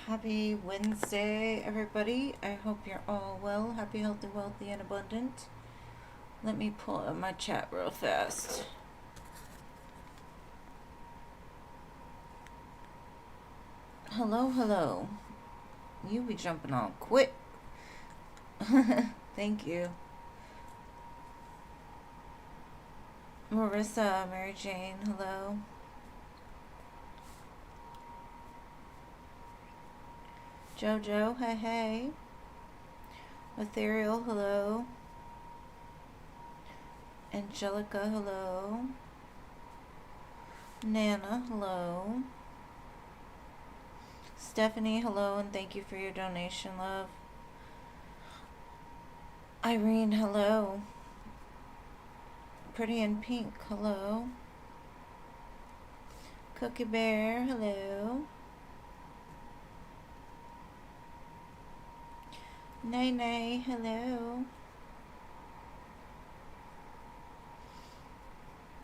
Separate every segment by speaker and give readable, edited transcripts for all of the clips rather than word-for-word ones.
Speaker 1: Happy Wednesday, everybody. I hope you're all well. Happy, healthy, wealthy, and abundant. Let me pull up my chat real fast. Hello, hello. You be jumping on quick. Thank you. Marissa, Mary Jane, hello. Jojo, hey, hey. Ethereal, hello. Angelica, hello. Nana, hello. Stephanie, hello, and thank you for your donation, love. Irene, hello. Pretty in Pink, hello. Cookie Bear, hello. Nay Nay, hello.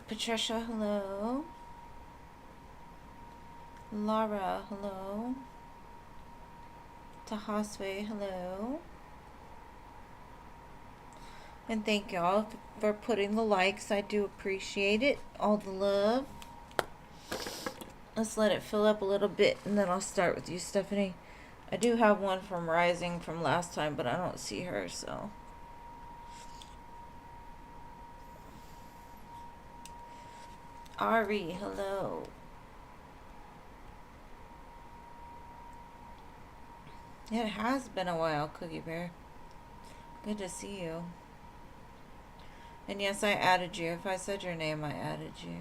Speaker 1: Patricia, hello. Laura, hello. Tahaswe, hello. And thank y'all for putting the likes. I do appreciate it. All the love. Let's let it fill up a little bit, and then I'll start with you, Stephanie. I do have one from Rising from last time, but I don't see her, so. Ari, hello. It has been a while, Cookie Bear. Good to see you. And yes, I added you. If I said your name, I added you.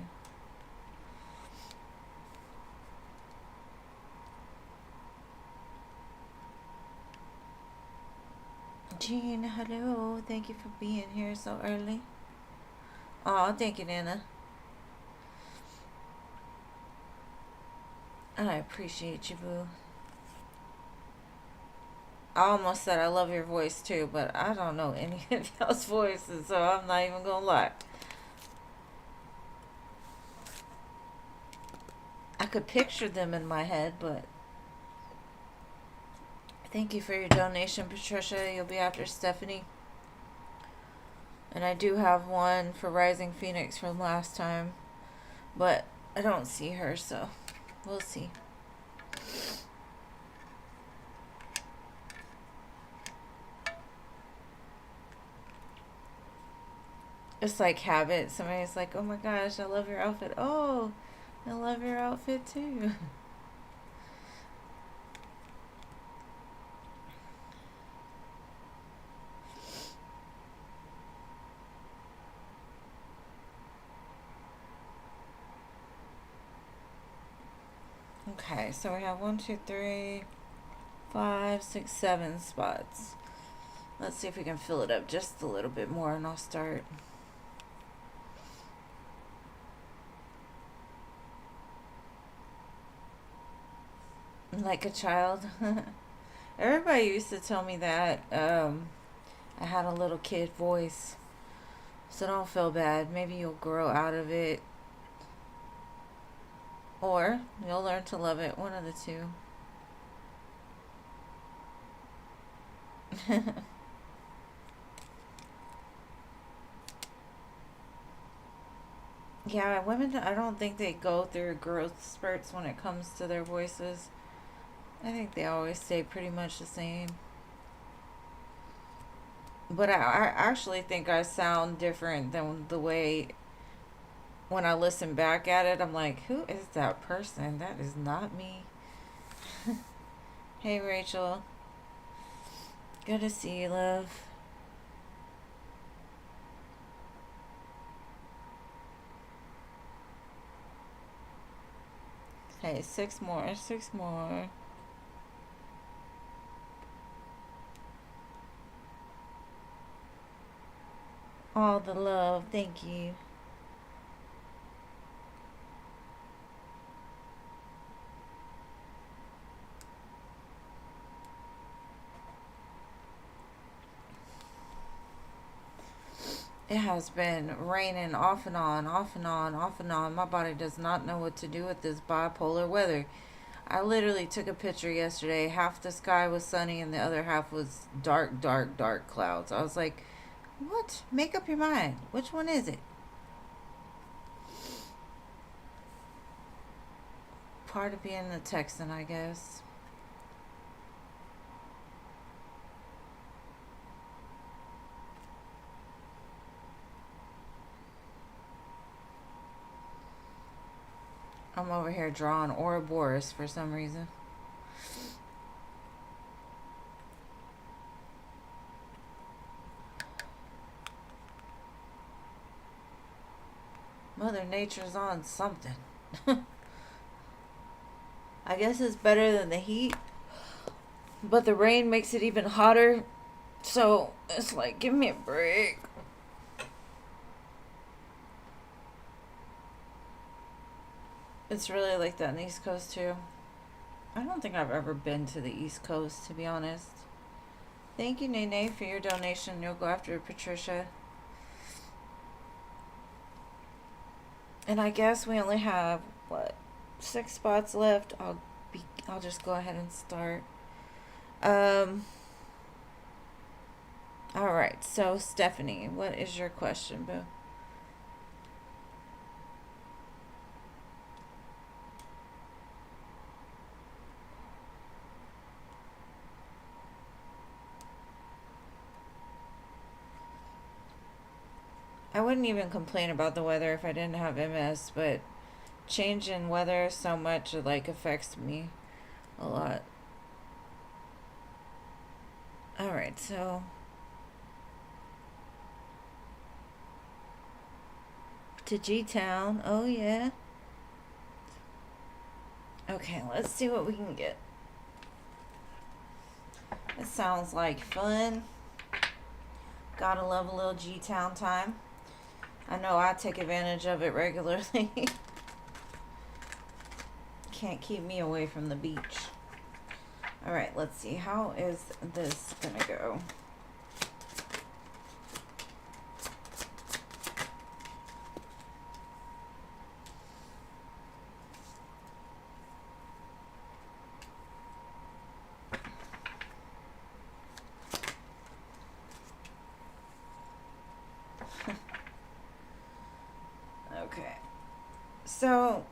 Speaker 1: Jean, hello. Thank you for being here so early. Aw, thank you, Nana. I appreciate you, boo. I almost said I love your voice too, but I don't know any of y'all's voices, so I'm not even gonna lie. I could picture them in my head, but thank you for your donation, Patricia. You'll be after Stephanie. And I do have one for Rising Phoenix from last time, but I don't see her, so we'll see. It's like habit. Somebody's like, oh my gosh, I love your outfit. Oh, I love your outfit too. Okay, so we have 1, 2, 3, 5, 6, 7 spots. Let's see if we can fill it up just a little bit more, and I'll start. Like a child. Everybody used to tell me that I had a little kid voice. So don't feel bad. Maybe you'll grow out of it. Or you'll learn to love it. One of the two. Yeah, women, I don't think they go through growth spurts when it comes to their voices. I think they always stay pretty much the same. But I actually think I sound different than the way when I listen back at it. I'm like, who is that person? That is not me. Hey, Rachel. Good to see you, love. Hey, 6 more, 6 more. All the love, thank you. It has been raining off and on, off and on, off and on. My body does not know what to do with this bipolar weather. I literally took a picture yesterday. Half the sky was sunny and the other half was dark, dark, dark clouds. I was like, what? Make up your mind. Which one is it? Part of being a Texan, I guess. I'm over here drawing Ouroboros for some reason. Mother Nature's on something. I guess it's better than the heat, but the rain makes it even hotter. So it's like, give me a break. It's really like that on the East Coast too. I don't think I've ever been to the East Coast, to be honest. Thank you, Nene, for your donation. You'll go after Patricia. And I guess we only have, what, 6 spots left. I'll just go ahead and start. Alright, so Stephanie, what is your question, boo? I wouldn't even complain about the weather if I didn't have MS, but change in weather so much, it like affects me a lot. Alright, so to G-Town. Oh yeah. Okay, let's see what we can get. It sounds like fun. Gotta love a little G-Town time. I know I take advantage of it regularly. Can't keep me away from the beach. Alright, let's see. How is this gonna go? Okay. So,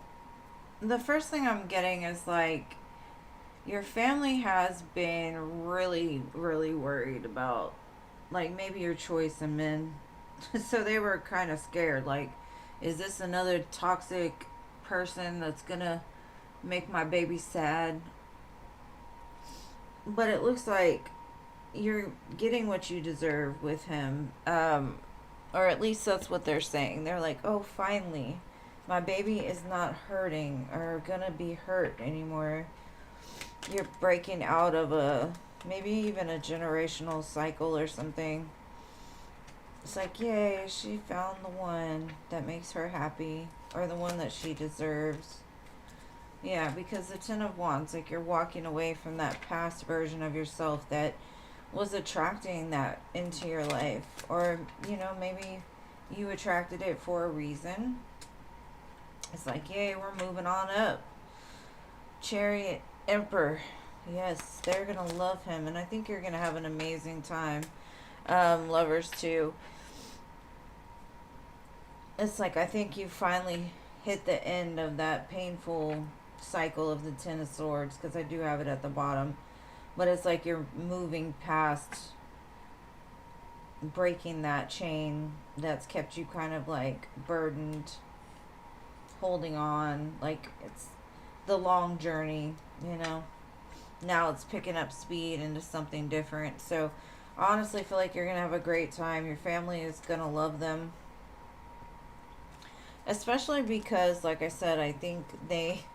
Speaker 1: the first thing I'm getting is like, your family has been really, really worried about, like, maybe your choice in men. So they were kind of scared. Like, is this another toxic person that's gonna make my baby sad? But it looks like you're getting what you deserve with him. Or at least that's what they're saying. They're like, oh, finally, my baby is not hurting or gonna be hurt anymore. You're breaking out of maybe even a generational cycle or something. It's like, yay, she found the one that makes her happy, or the one that she deserves. Yeah, because the Ten of Wands, like, you're walking away from that past version of yourself that was attracting that into your life. Or, maybe you attracted it for a reason. It's like, yay, we're moving on up. Chariot Emperor. Yes, they're going to love him. And I think you're going to have an amazing time. Lovers, too. It's like, I think you finally hit the end of that painful cycle of the Ten of Swords. Because I do have it at the bottom. But it's like you're moving past breaking that chain that's kept you kind of like burdened, holding on. Like, it's the long journey, Now it's picking up speed into something different. So I honestly feel like you're going to have a great time. Your family is going to love them. Especially because, like I said, I think they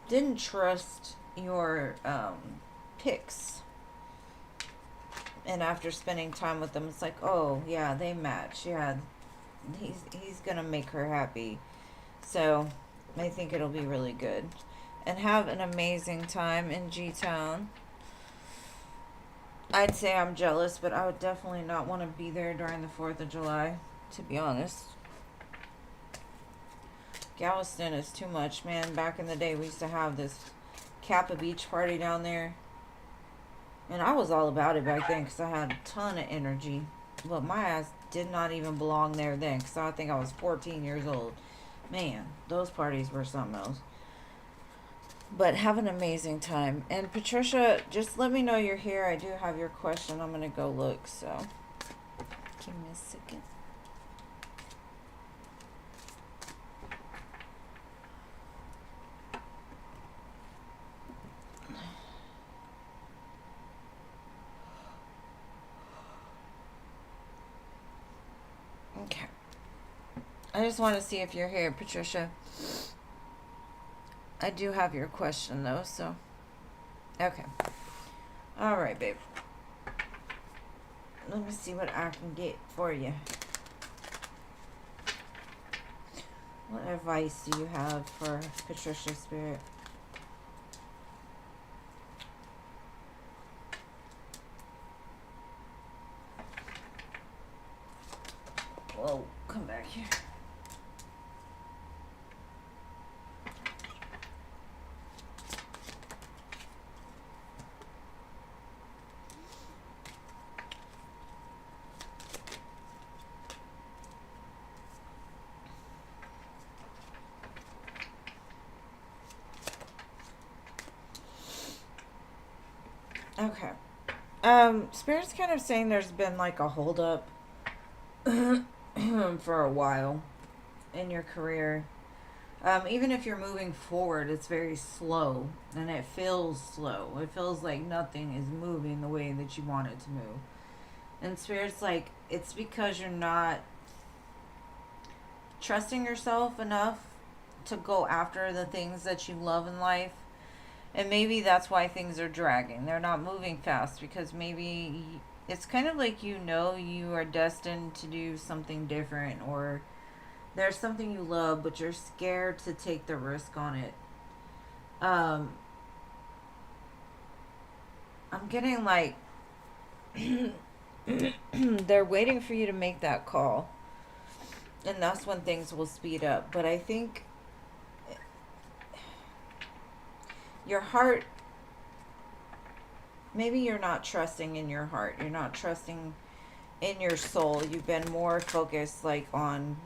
Speaker 1: didn't trust your picks. And after spending time with them, it's like, oh, yeah, they match. Yeah, he's going to make her happy. So I think it'll be really good. And have an amazing time in G-Town. I'd say I'm jealous, but I would definitely not want to be there during the 4th of July, to be honest. Galveston is too much, man. Back in the day, we used to have this Kappa Beach party down there. And I was all about it back then because I had a ton of energy. But my ass did not even belong there then because I think I was 14 years old. Man, those parties were something else. But have an amazing time. And Patricia, just let me know you're here. I do have your question. I'm going to go look. So give me a second. Okay. I just want to see if you're here, Patricia. I do have your question, though, so. Okay. All right, babe. Let me see what I can get for you. What advice do you have for Patricia Spirit? Whoa, come back here. Okay. Spirit's kind of saying there's been like a holdup for a while in your career. Even if you're moving forward, it's very slow and it feels slow. It feels like nothing is moving the way that you want it to move. And Spirit's like, it's because you're not trusting yourself enough to go after the things that you love in life. And maybe that's why things are dragging. They're not moving fast because maybe it's kind of like you are destined to do something different, or there's something you love but you're scared to take the risk on it. I'm getting like they're waiting for you to make that call, and that's when things will speed up. But I think your heart, maybe you're not trusting in your heart. You're not trusting in your soul. You've been more focused like on,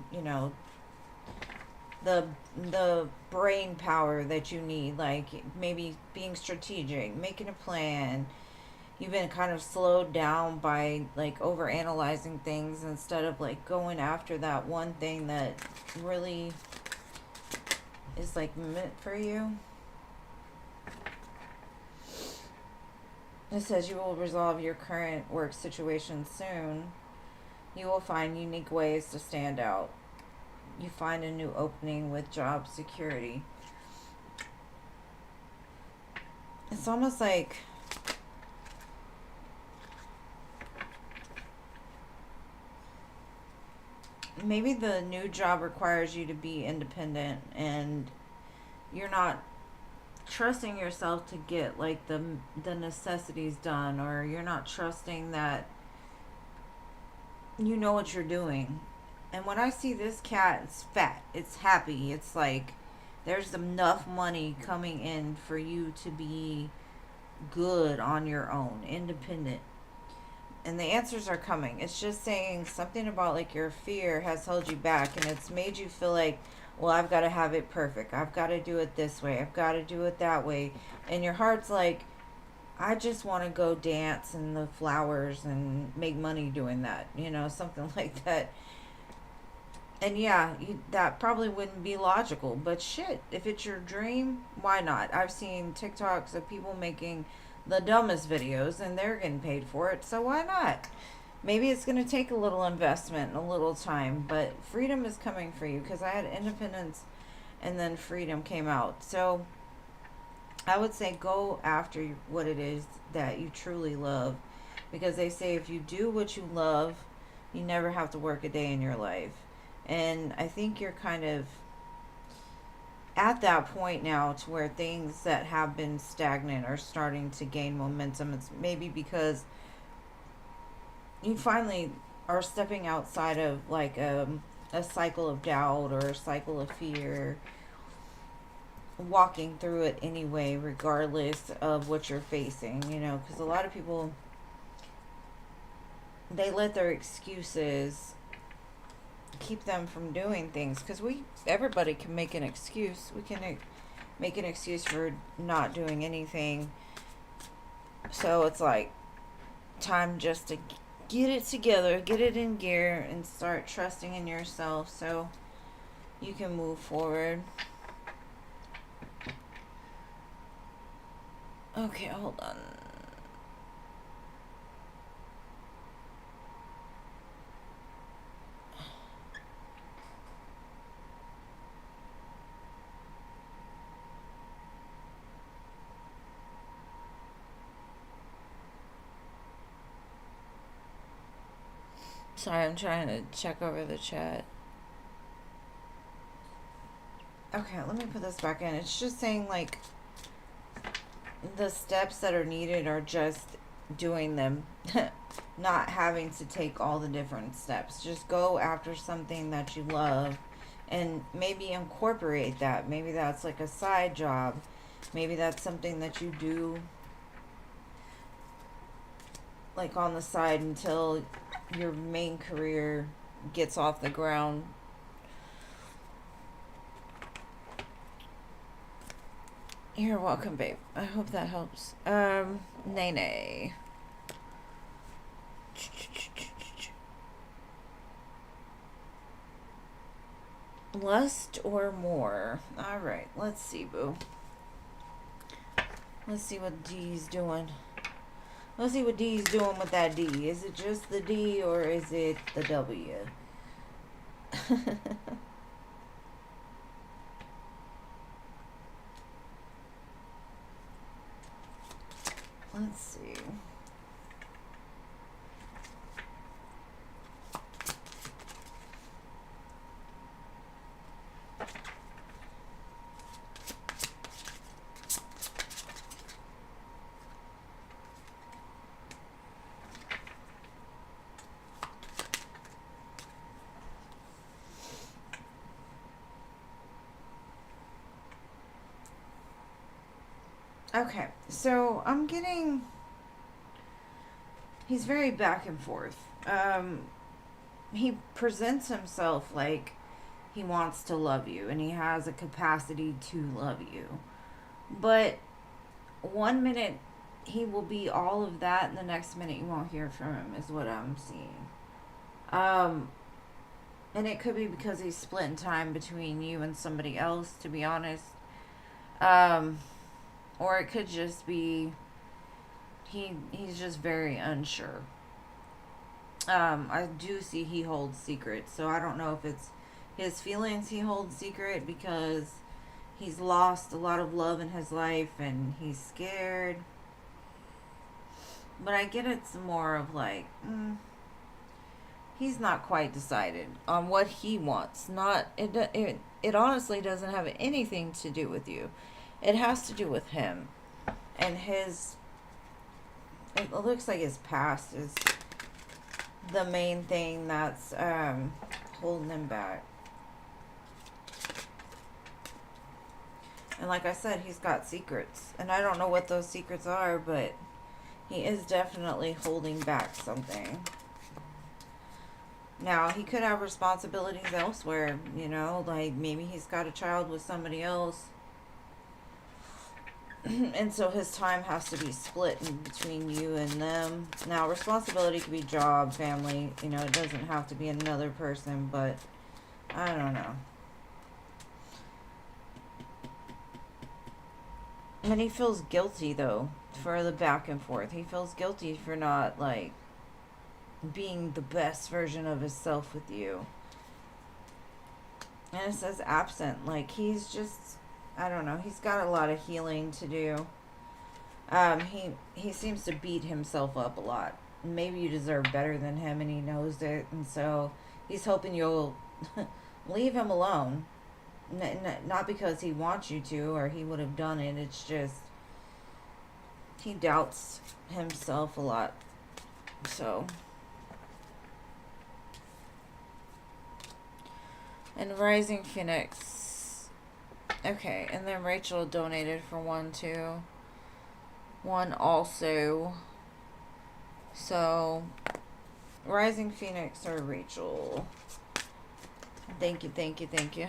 Speaker 1: the brain power that you need, like maybe being strategic, making a plan. You've been kind of slowed down by like over analyzing things instead of like going after that one thing that really is like meant for you. It says you will resolve your current work situation soon. You will find unique ways to stand out. You find a new opening with job security. It's almost like maybe the new job requires you to be independent and you're not trusting yourself to get like the necessities done, or you're not trusting that you know what you're doing. And when I see this cat, it's fat, it's happy, it's like there's enough money coming in for you to be good on your own, independent. And the answers are coming. It's just saying something about like your fear has held you back, and it's made you feel like, well, I've got to have it perfect. I've got to do it this way. I've got to do it that way. And your heart's like, I just want to go dance in the flowers and make money doing that. Something like that. And yeah, that probably wouldn't be logical. But shit, if it's your dream, why not? I've seen TikToks of people making the dumbest videos and they're getting paid for it. So why not? Maybe it's going to take a little investment and a little time, but freedom is coming for you, because I had independence and then freedom came out. So I would say go after what it is that you truly love, because they say if you do what you love, you never have to work a day in your life. And I think you're kind of at that point now to where things that have been stagnant are starting to gain momentum. It's maybe because you finally are stepping outside of like a cycle of doubt or a cycle of fear. walking through it anyway, regardless of what you're facing, you know, because a lot of people, they let their excuses keep them from doing things, because everybody can make an excuse. We can make an excuse for not doing anything. So it's like time just to get it together, get it in gear, and start trusting in yourself so you can move forward. Okay, hold on. Sorry, I'm trying to check over the chat. Okay, let me put this back in. It's just saying, like, the steps that are needed are just doing them. Not having to take all the different steps. Just go after something that you love and maybe incorporate that. Maybe that's like a side job. Maybe that's something that you do like on the side until your main career gets off the ground. You're welcome, babe. I hope that helps. Nene. Lust or more? Alright, let's see, boo. Let's see what D's doing. Let's see what D's doing with that D. Is it just the D or is it the W? Let's see. Okay, so I'm getting... He's very back and forth. He presents himself like he wants to love you and he has a capacity to love you. But 1 minute he will be all of that and the next minute you won't hear from him is what I'm seeing. And it could be because he's splitting time between you and somebody else, to be honest. Or it could just be he's just very unsure. I do see he holds secrets, so I don't know if it's his feelings he holds secret because he's lost a lot of love in his life and he's scared. But I get it's more of like, he's not quite decided on what he wants. It honestly doesn't have anything to do with you. It has to do with him and his... It looks like his past is the main thing that's holding him back. And like I said, he's got secrets. And I don't know what those secrets are, but he is definitely holding back something. Now, he could have responsibilities elsewhere, you know, like maybe he's got a child with somebody else. And so his time has to be split in between you and them. Now, responsibility could be job, family, you know, it doesn't have to be another person, but I don't know. And he feels guilty, though, for the back and forth. He feels guilty for not, like, being the best version of himself with you. And it says absent, like, he's just... I don't know. He's got a lot of healing to do. He seems to beat himself up a lot. Maybe you deserve better than him and he knows it. And so he's hoping you'll leave him alone. Not because he wants you to or he would have done it. It's just he doubts himself a lot. So... And Rising Phoenix... Okay, and then Rachel donated for one too. One also. So, Rising Phoenix or Rachel? Thank you, thank you, thank you.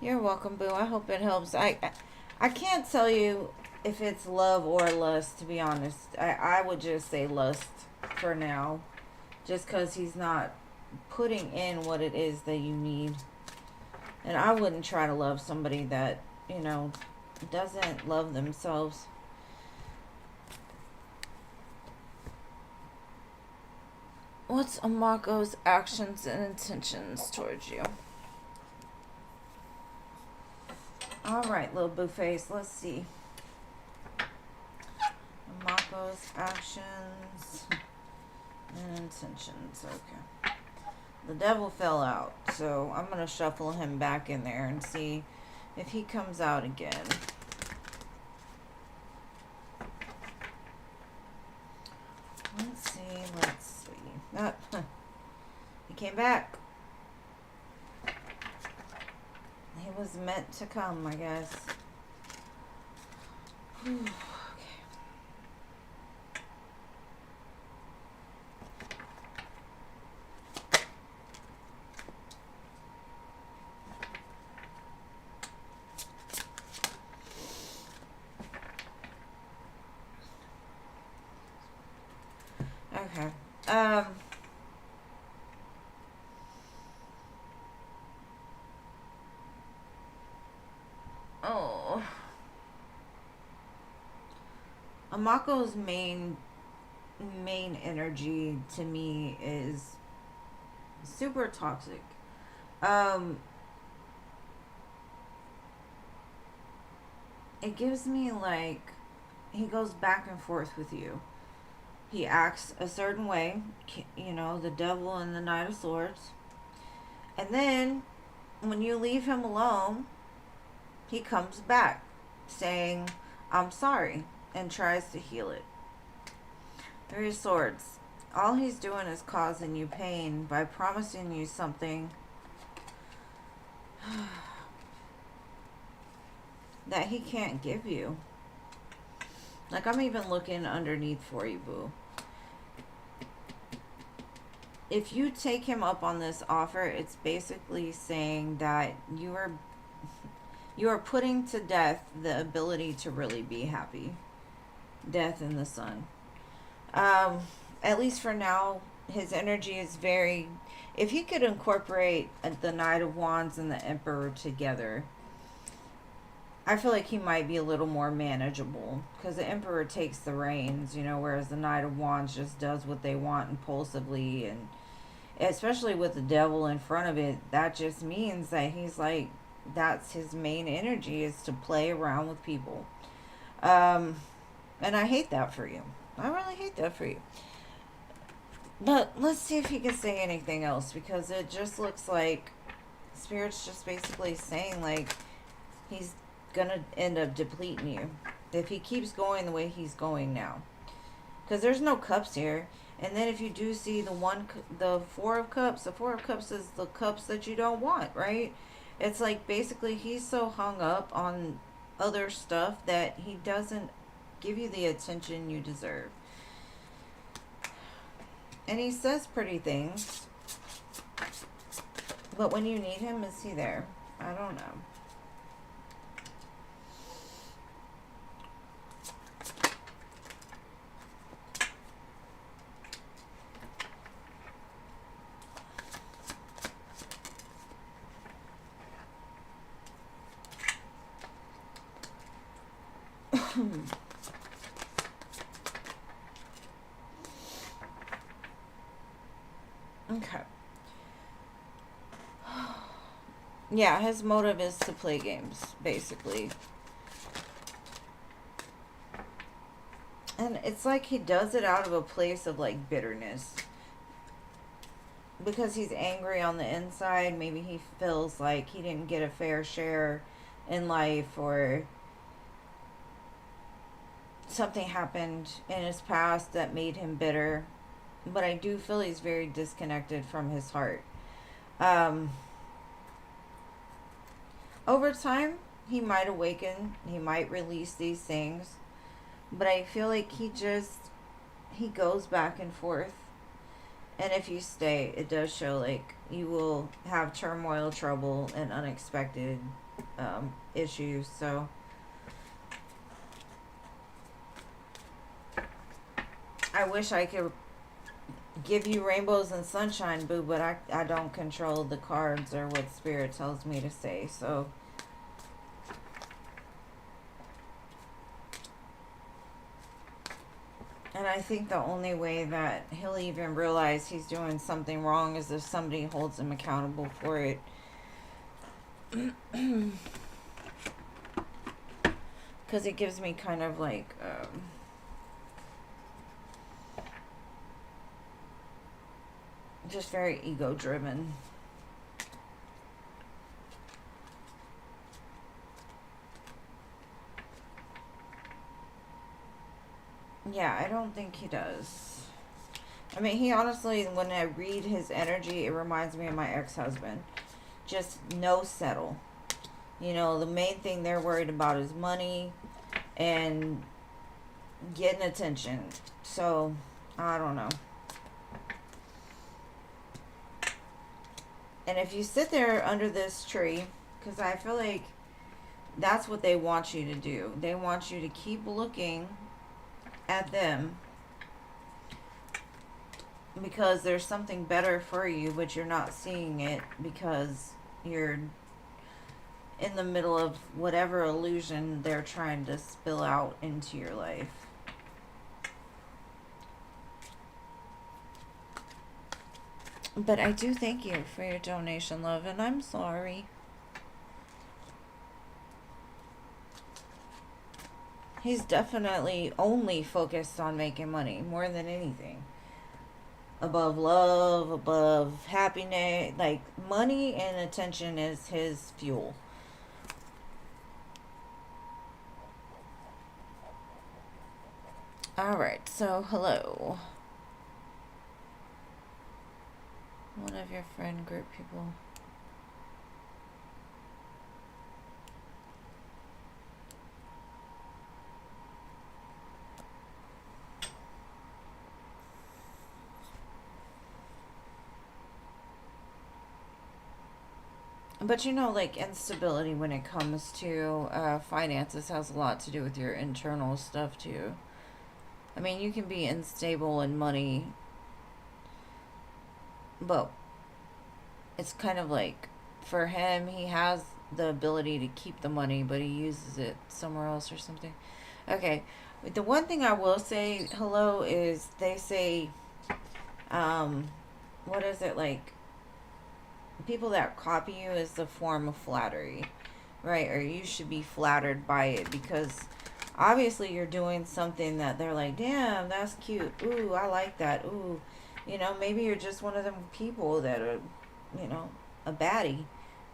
Speaker 1: You're welcome, boo. I hope it helps. I can't tell you if it's love or lust, to be honest. I would just say lust for now. Just because he's not putting in what it is that you need. And I wouldn't try to love somebody that, you know, doesn't love themselves. What's Amako's actions and intentions towards you? Alright, little boo face. Let's see. Amako's actions and intentions. Okay. The devil fell out, so I'm going to shuffle him back in there and see if he comes out again. Let's see. He came back. He was meant to come, I guess. Whew. Okay. Oh. Amako's main energy to me is super toxic. It gives me like he goes back and forth with you. He acts a certain way, you know, the devil and the Knight of Swords. And then when you leave him alone, he comes back saying, I'm sorry, and tries to heal it. Three of Swords. All he's doing is causing you pain by promising you something that he can't give you. Like, I'm even looking underneath for you, boo. If you take him up on this offer, it's basically saying that you are putting to death the ability to really be happy. Death in the sun. At least for now, his energy is very... If he could incorporate the Knight of Wands and the Emperor together, I feel like he might be a little more manageable. Because the Emperor takes the reins, you know, whereas the Knight of Wands just does what they want impulsively. And especially with the devil in front of it, that just means that he's like... That's his main energy, is to play around with people. And I hate that for you. I really hate that for you. But let's see if he can say anything else, because it just looks like Spirit's just basically saying, like, he's gonna end up depleting you if he keeps going the way he's going now. Because there's no cups here. And then if you do see the Four of Cups, the Four of Cups is the cups that you don't want, right? It's like basically he's so hung up on other stuff that he doesn't give you the attention you deserve. And he says pretty things. But when you need him, is he there? I don't know. Okay. Yeah, his motive is to play games, basically. And it's like he does it out of a place of, like, bitterness. because he's angry on the inside. Maybe he feels like he didn't get a fair share in life, or something happened in his past that made him bitter. But I do feel he's very disconnected from his heart. Um, Over time, he might awaken. He might release these things. But I feel like he goes back and forth. And if you stay, it does show like you will have turmoil, trouble, and unexpected issues. So I wish I could give you rainbows and sunshine, boo, but I don't control the cards or what spirit tells me to say. So and I think the only way that he'll even realize he's doing something wrong is if somebody holds him accountable for it. Because it gives me kind of like just very ego driven. Yeah, I don't think he does. I mean, he honestly, when I read his energy, it reminds me of my ex-husband. Just no settle. You know, the main thing they're worried about is money and getting attention. So, I don't know. And if you sit there under this tree, because I feel like that's what they want you to do. They want you to keep looking at them because there's something better for you, but you're not seeing it because you're in the middle of whatever illusion they're trying to spill out into your life. But I do thank you for your donation, love, and I'm sorry. He's definitely only focused on making money more than anything. Above love, above happiness. Like, money and attention is his fuel. Alright, so hello. One of your friend group people. But you know, like, instability when it comes to finances has a lot to do with your internal stuff, too. I mean, you can be unstable in money, but it's kind of like, for him, he has the ability to keep the money, but he uses it somewhere else or something. Okay, the one thing I will say, hello, is they say, what is it, like, people that copy you is the form of flattery, right? Or you should be flattered by it because obviously you're doing something that they're like, damn, that's cute. Ooh, I like that. Ooh, you know, maybe you're just one of them people that are, you know, a baddie.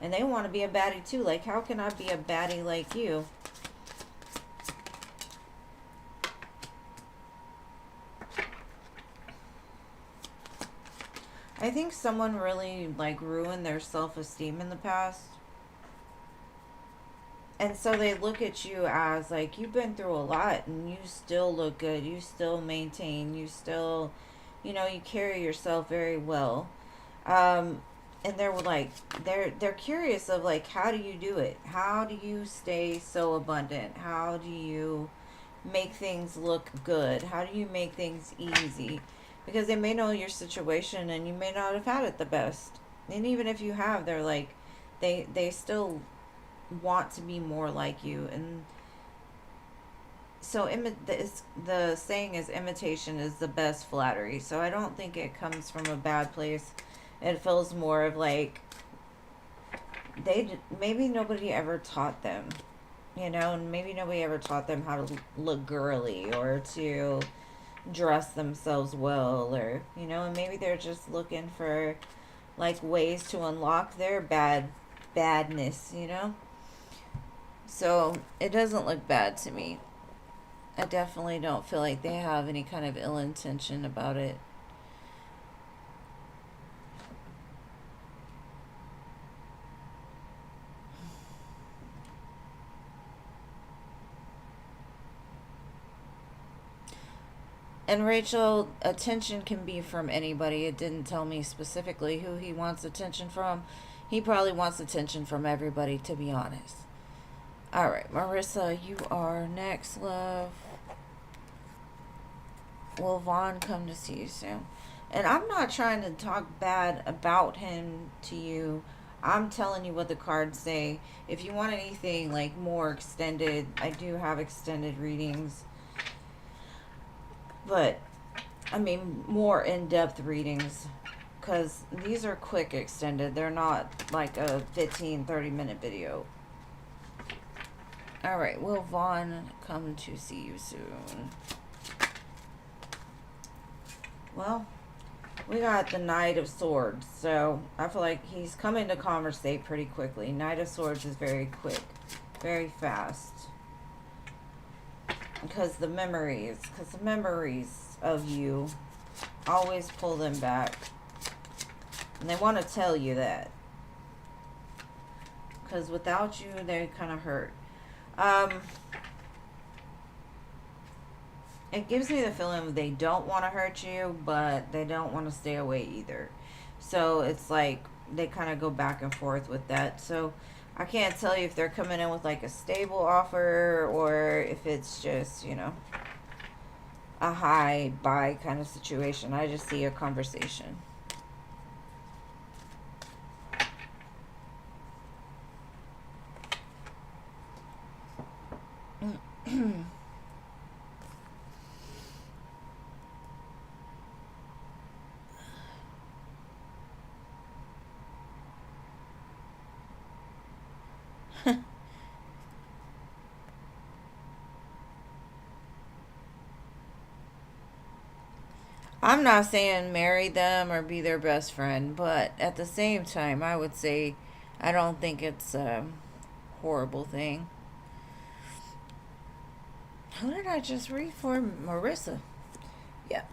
Speaker 1: And they want to be a baddie too. Like, how can I be a baddie like you? I think someone really, like, ruined their self-esteem in the past. And so they look at you as, like, you've been through a lot and you still look good. You still maintain. You still, you know, you carry yourself very well. And they're like, they're curious of, like, how do you do it? How do you stay so abundant? How do you make things look good? How do you make things easy? Because they may know your situation and you may not have had it the best. And even if you have, they're like, they still want to be more like you. And so the saying is, imitation is the best flattery. So I don't think it comes from a bad place. It feels more of like maybe nobody ever taught them, you know, and maybe nobody ever taught them how to look girly or to, dress themselves well, or, you know, and maybe they're just looking for like ways to unlock their badness, you know? So it doesn't look bad to me. I definitely don't feel like they have any kind of ill intention about it. And Rachel, attention can be from anybody. It didn't tell me specifically who he wants attention from. He probably wants attention from everybody, to be honest. All right, Marissa, you are next, love. Will Vaughn come to see you soon? And I'm not trying to talk bad about him to you. I'm telling you what the cards say. If you want anything like more extended, I do have extended readings. But, I mean, more in-depth readings. Because these are quick extended. They're not like a 15-30 minute video. Alright, will Vaughn come to see you soon? Well, we got the Knight of Swords, so I feel like he's coming to conversate pretty quickly. Knight of Swords is very quick, very fast. Because the memories of you, always pull them back. And they want to tell you that. Because without you, they kind of hurt. It gives me the feeling they don't want to hurt you, but they don't want to stay away either. So it's like they kind of go back and forth with that. So I can't tell you if they're coming in with like a stable offer or if it's just, you know, a high buy kind of situation. I just see a conversation. I'm not saying marry them or be their best friend, but at the same time, I would say I don't think it's a horrible thing. Who did I just read for? Marissa. Yeah.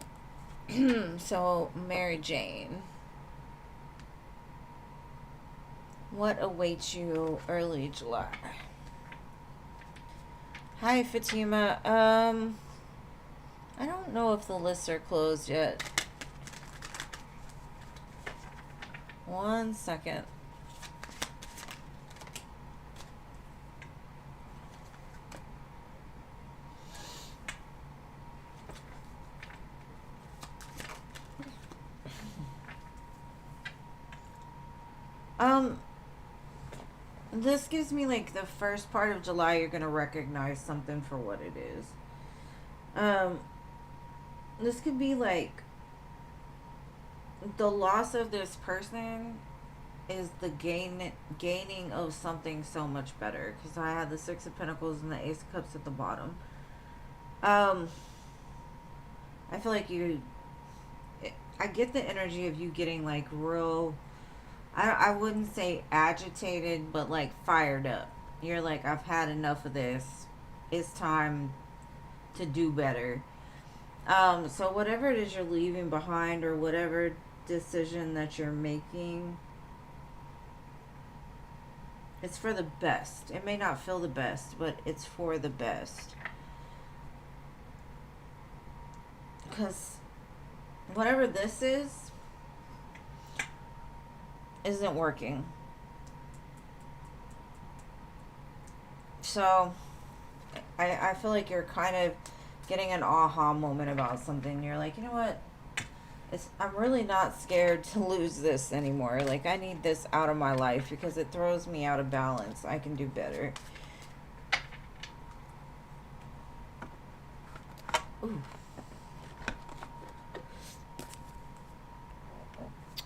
Speaker 1: So, Mary Jane. What awaits you early July? Hi, Fatima. I don't know if the lists are closed yet. One second. This gives me like the first part of July you're gonna recognize something for what it is. This could be like the loss of this person is the gaining of something so much better. Because I had the Six of Pentacles and the Ace of Cups at the bottom. I feel like I get the energy of you getting like real. I wouldn't say agitated, but like fired up. You're like, I've had enough of this. It's time to do better. So whatever it is you're leaving behind or whatever decision that you're making, it's for the best. It may not feel the best, but it's for the best. Because whatever this is isn't working. So I feel like you're kind of getting an aha moment about something. You're like, you know what? I'm really not scared to lose this anymore. Like, I need this out of my life because it throws me out of balance. I can do better. Ooh.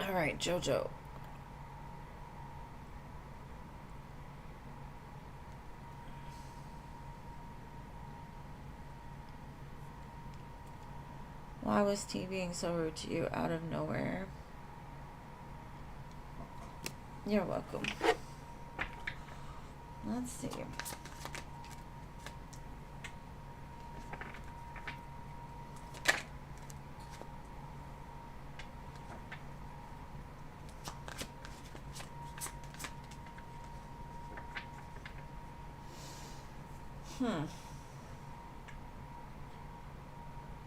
Speaker 1: All right, Jojo. Why was T being so rude to you out of nowhere? You're welcome. Let's see.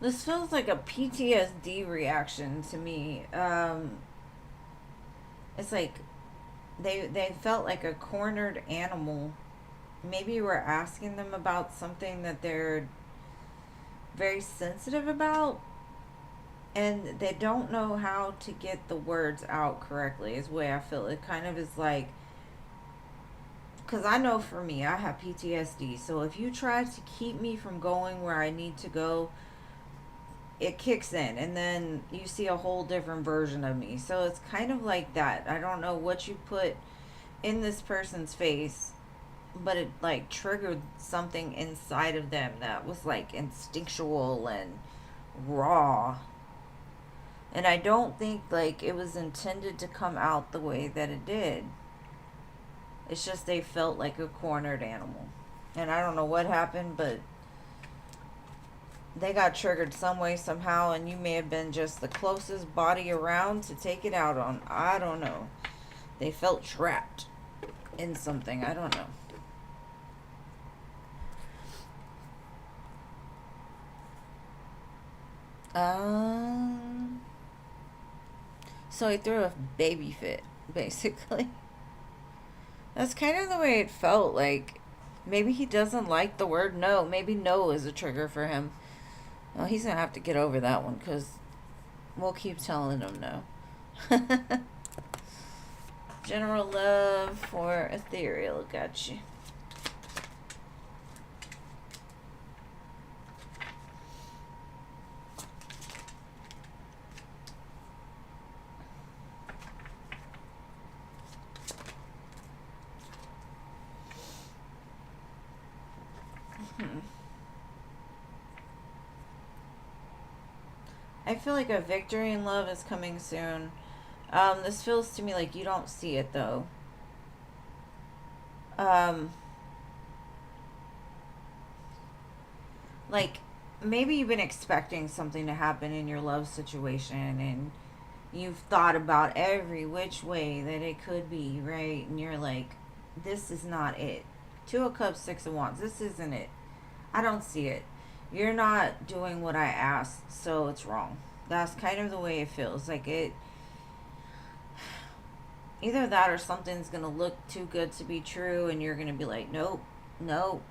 Speaker 1: This feels like a PTSD reaction to me. It's like they felt like a cornered animal. Maybe you were asking them about something that they're very sensitive about, and they don't know how to get the words out correctly, is the way I feel. It kind of is like, because I know for me, I have PTSD, so if you try to keep me from going where I need to go, it kicks in, and then you see a whole different version of me. So it's kind of like that. I don't know what you put in this person's face, but it like triggered something inside of them that was like instinctual and raw. And I don't think like it was intended to come out the way that it did. It's just they felt like a cornered animal. And I don't know what happened, but they got triggered some way, somehow, and you may have been just the closest body around to take it out on. I don't know. They felt trapped in something. I don't know. So he threw a baby fit, basically. That's kind of the way it felt. Like, maybe he doesn't like the word no. Maybe no is a trigger for him. Well, he's going to have to get over that one, because we'll keep telling him no. General love for ethereal. Got you. I feel like a victory in love is coming soon. This feels to me like you don't see it, though. Like, maybe you've been expecting something to happen in your love situation, and you've thought about every which way that it could be, right? And you're like, this is not it. Two of Cups, Six of Wands. This isn't it. I don't see it. You're not doing what I asked, so it's wrong. That's kind of the way it feels. Like it, either that or something's going to look too good to be true, and you're going to be like, nope, nope.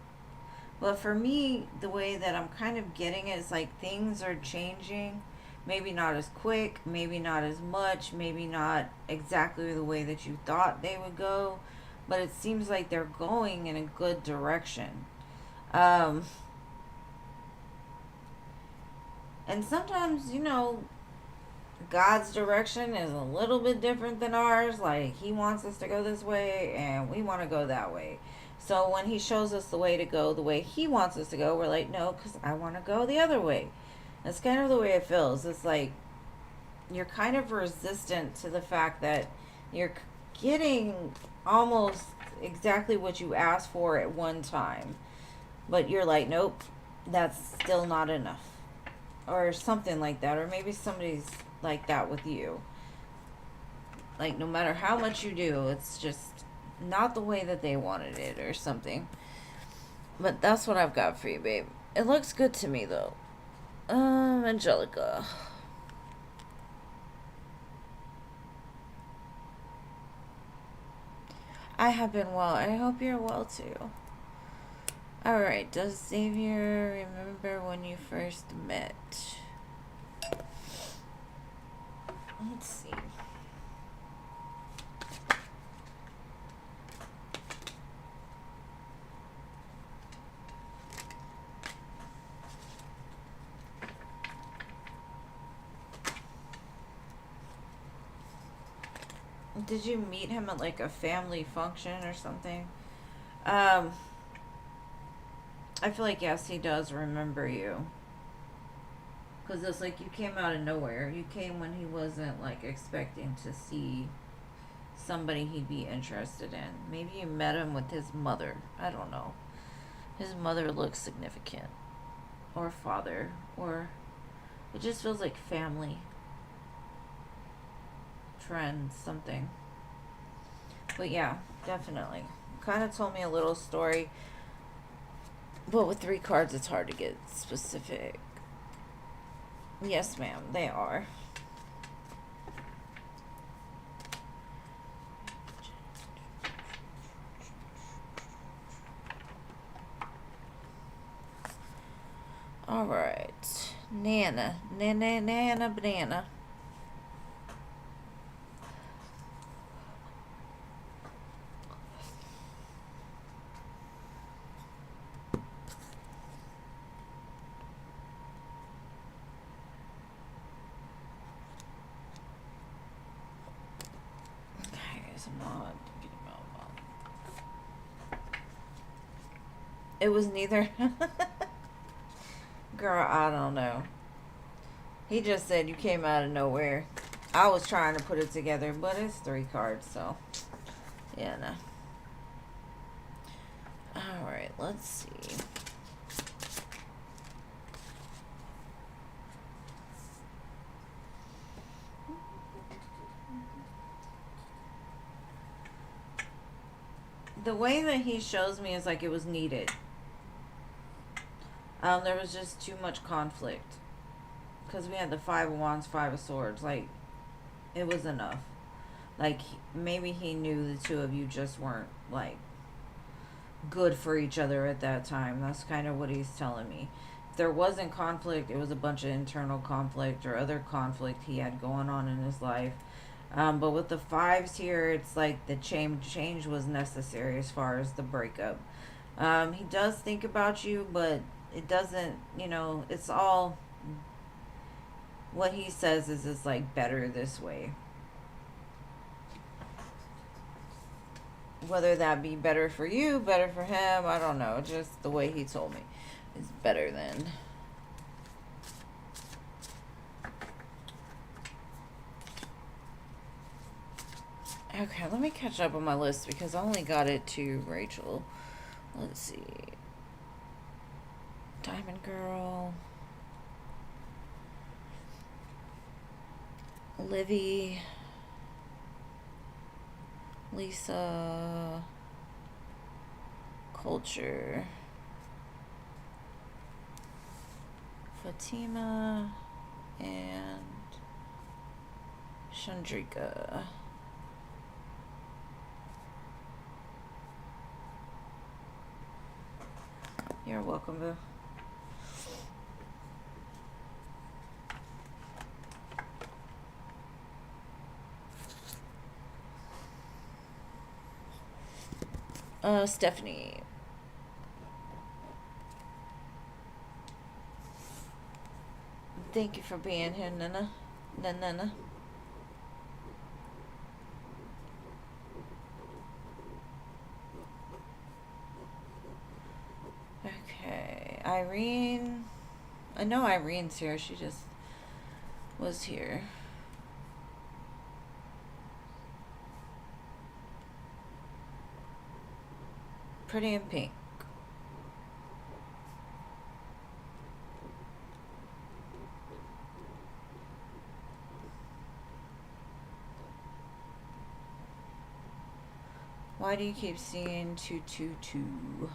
Speaker 1: But for me, the way that I'm kind of getting it is like things are changing. Maybe not as quick, maybe not as much, maybe not exactly the way that you thought they would go, but it seems like they're going in a good direction. And sometimes, God's direction is a little bit different than ours. Like, he wants us to go this way, and we want to go that way. So when he shows us the way to go the way he wants us to go, we're like, no, because I want to go the other way. That's kind of the way it feels. It's like you're kind of resistant to the fact that you're getting almost exactly what you asked for at one time. But you're like, nope, that's still not enough. Or something like that. Or maybe somebody's like that with you. Like, no matter how much you do, it's just not the way that they wanted it or something. But that's what I've got for you, babe. It looks good to me, though. Angelica. I have been well. I hope you're well, too. Alright, does Xavier remember when you first met? Let's see. Did you meet him at like a family function or something? I feel like yes, he does remember you. Because it's like you came out of nowhere. You came when he wasn't like expecting to see somebody he'd be interested in. Maybe you met him with his mother. I don't know. His mother looks significant. Or father. Or it just feels like family. Friends, something. But yeah, definitely. Kind of told me a little story. But with 3 cards, it's hard to get specific. Yes, ma'am, they are. All right. Nana. Nana, nana, banana. It was neither. Girl, I don't know. He just said you came out of nowhere. I was trying to put it together, but it's 3 cards, so yeah, no. Alright, let's see. The way that he shows me is like it was needed. There was just too much conflict. Because we had the 5 of Wands, 5 of Swords. Like, it was enough. Like, maybe he knew the 2 of you just weren't, like, good for each other at that time. That's kind of what he's telling me. If there wasn't conflict, it was a bunch of internal conflict or other conflict he had going on in his life. But with the 5s here, it's like the change was necessary as far as the breakup. He does think about you, but it doesn't, you know, it's all, what he says is it's like better this way. Whether that be better for you, better for him, I don't know. Just the way he told me. It's better than. Okay, let me catch up on my list because I only got it to Rachel. Let's see. Diamond Girl. Livy. Lisa. Culture. Fatima. And Chandrika. You're welcome, boo. Stephanie. Thank you for being here, Nana. Nana. Okay, Irene. I know Irene's here. She just was here. Pretty in pink. Why do you keep seeing 222?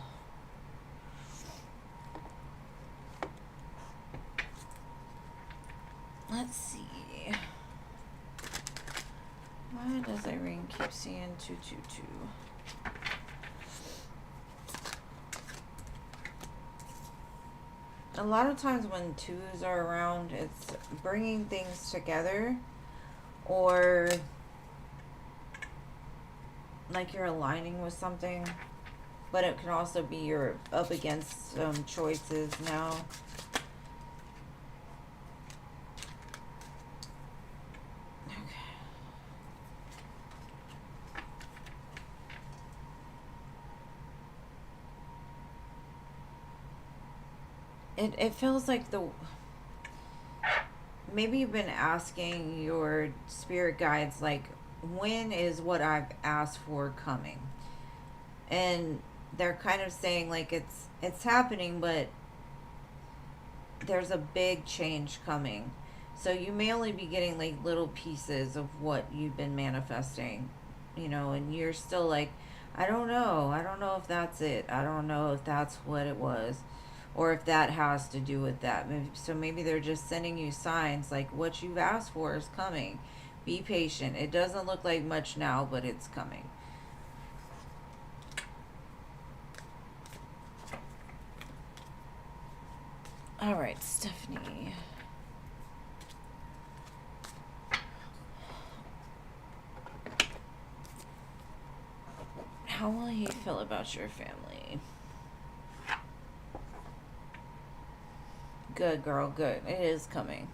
Speaker 1: Let's see. Why does Irene keep seeing 222? A lot of times when 2s are around, it's bringing things together, or like you're aligning with something, but it can also be you're up against some choices now. It feels like the maybe you've been asking your spirit guides, like, when is what I've asked for coming? And they're kind of saying, like, it's happening, but there's a big change coming. So you may only be getting like little pieces of what you've been manifesting, and you're still like, I don't know. I don't know if that's it. I don't know if that's what it was, or if that has to do with that. So maybe they're just sending you signs like what you've asked for is coming. Be patient. It doesn't look like much now, but it's coming. All right, Stephanie. How will he feel about your family? Good, girl, good. It is coming.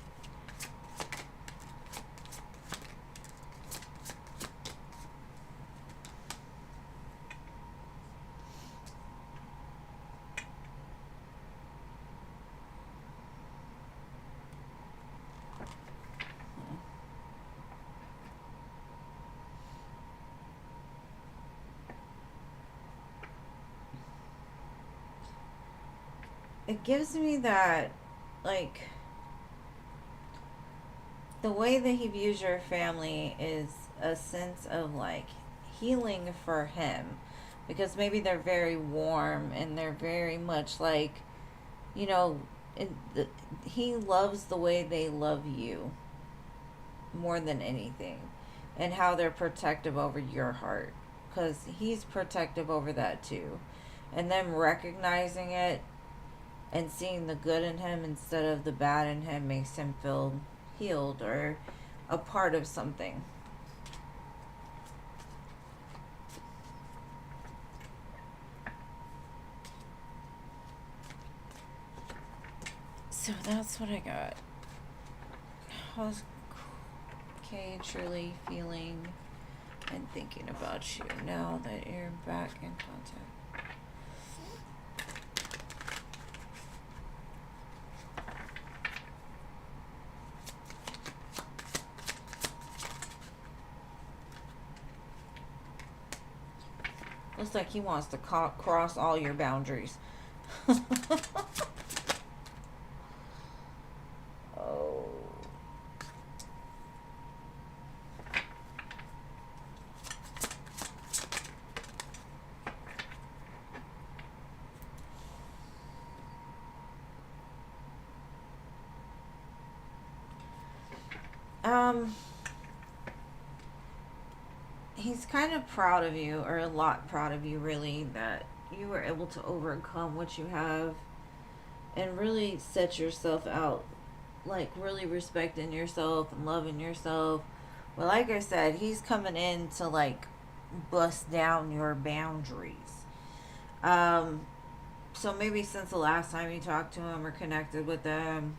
Speaker 1: It gives me that, like, the way that he views your family is a sense of, like, healing for him. Because maybe they're very warm and they're very much like, you know, he loves the way they love you more than anything. And how they're protective over your heart. Because he's protective over that too. And them recognizing it and seeing the good in him instead of the bad in him makes him feel healed or a part of something. So that's what I got. How's Kay truly feeling and thinking about you now that you're back in contact? Looks like he wants to cross all your boundaries. Oh. He's kind of proud of you, or a lot proud of you, really, that you were able to overcome what you have and really set yourself out, like really respecting yourself and loving yourself. Well, like I said, he's coming in to like bust down your boundaries. Um, so maybe since the last time you talked to him or connected with them,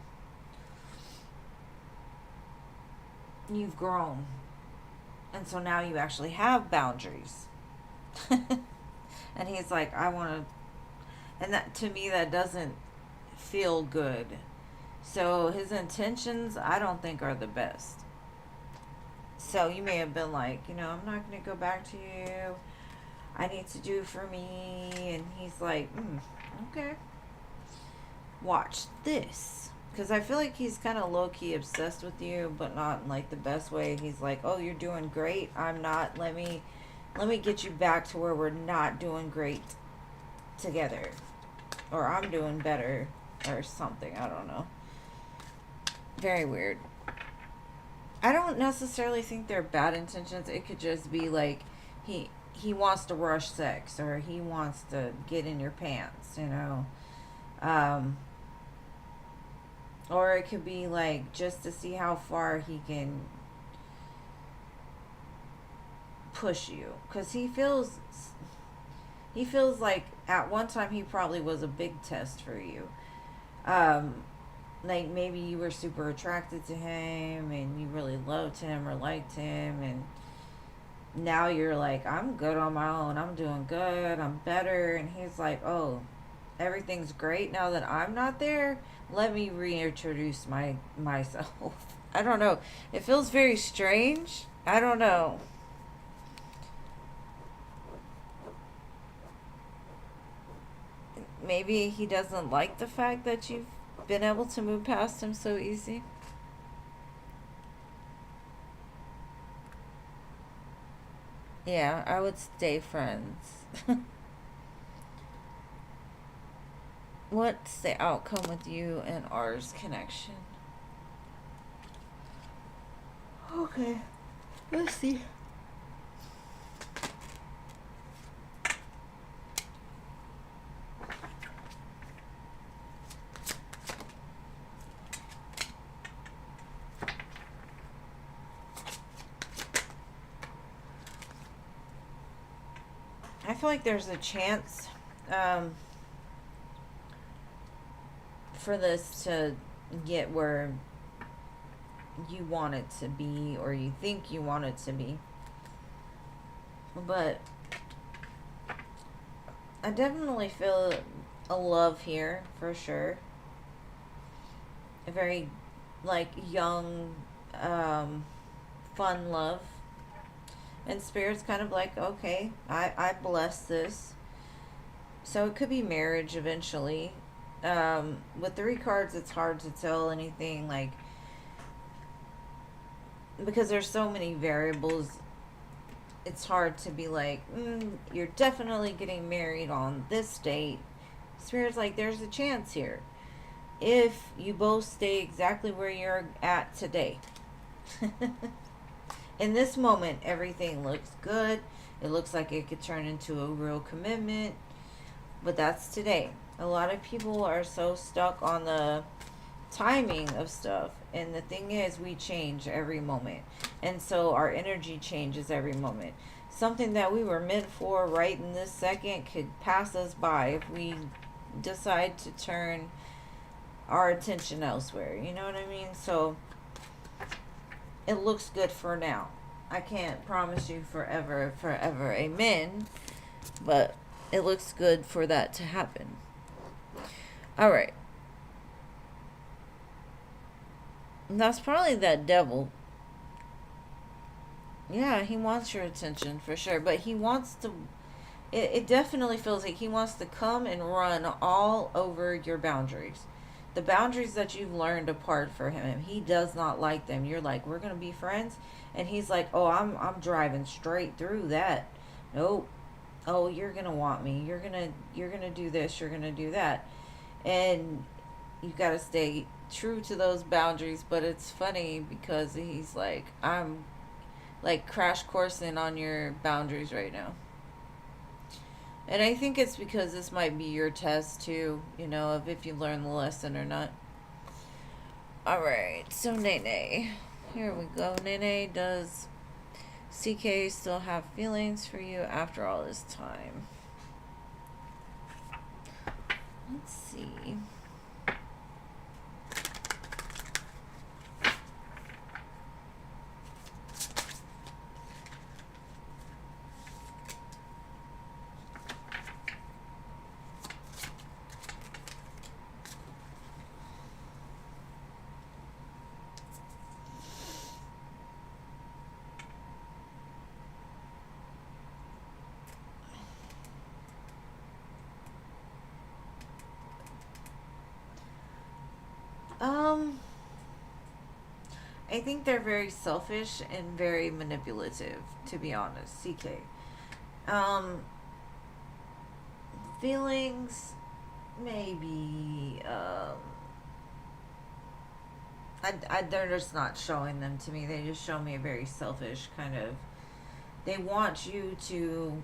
Speaker 1: you've grown. And so now you actually have boundaries. And he's like, I want to. And that, to me, that doesn't feel good. So his intentions, I don't think, are the best. So you may have been like, I'm not going to go back to you. I need to do for me. And he's like, okay. Watch this. Because I feel like he's kind of low-key obsessed with you, but not in like the best way. He's like, oh, you're doing great. I'm not. Let me get you back to where we're not doing great together. Or I'm doing better. Or something. I don't know. Very weird. I don't necessarily think they're bad intentions. It could just be like he wants to rush sex, or he wants to get in your pants, or it could be like just to see how far he can push you, because he feels like at one time he probably was a big test for you. Like maybe you were super attracted to him and you really loved him or liked him, and now you're like, I'm good on my own, I'm doing good, I'm better. And he's like, oh, everything's great now that I'm not there. Let me reintroduce myself. I don't know. It feels very strange. I don't know. Maybe he doesn't like the fact that you've been able to move past him so easy. Yeah, I would stay friends. What's the outcome with you and ours connection? Okay, let's see. I feel like there's a chance for this to get where you want it to be, or you think you want it to be. But I definitely feel a love here for sure. A very like young, fun love. And Spirit's kind of like, okay, I bless this. So it could be marriage eventually. With 3 cards, it's hard to tell anything, like, because there's so many variables. It's hard to be like, you're definitely getting married on this date. Spirit's like, there's a chance here. If you both stay exactly where you're at today. In this moment, everything looks good. It looks like it could turn into a real commitment. But that's today. A lot of people are so stuck on the timing of stuff. And the thing is, we change every moment. And so our energy changes every moment. Something that we were meant for right in this second could pass us by if we decide to turn our attention elsewhere. You know what I mean? So it looks good for now. I can't promise you forever, amen. But it looks good for that to happen. All right. And that's probably that devil. Yeah, he wants your attention for sure. But he wants to... It definitely feels like he wants to come and run all over your boundaries. The boundaries that you've learned apart for him. He does not like them. You're like, we're going to be friends. And he's like, oh, I'm driving straight through that. Nope. Oh, you're going to want me. You're going to do this. You're going to do that. And you got to stay true to those boundaries. But it's funny because he's like, I'm like crash coursing on your boundaries right now. And I think it's because this might be your test too, of if you learn the lesson or not. Alright, so Nene. Here we go. Nene, does CK still have feelings for you after all this time? Let's see. I think they're very selfish and very manipulative, to be honest, CK. Feelings, maybe, they're just not showing them to me. They just show me a very selfish kind of, they want you to,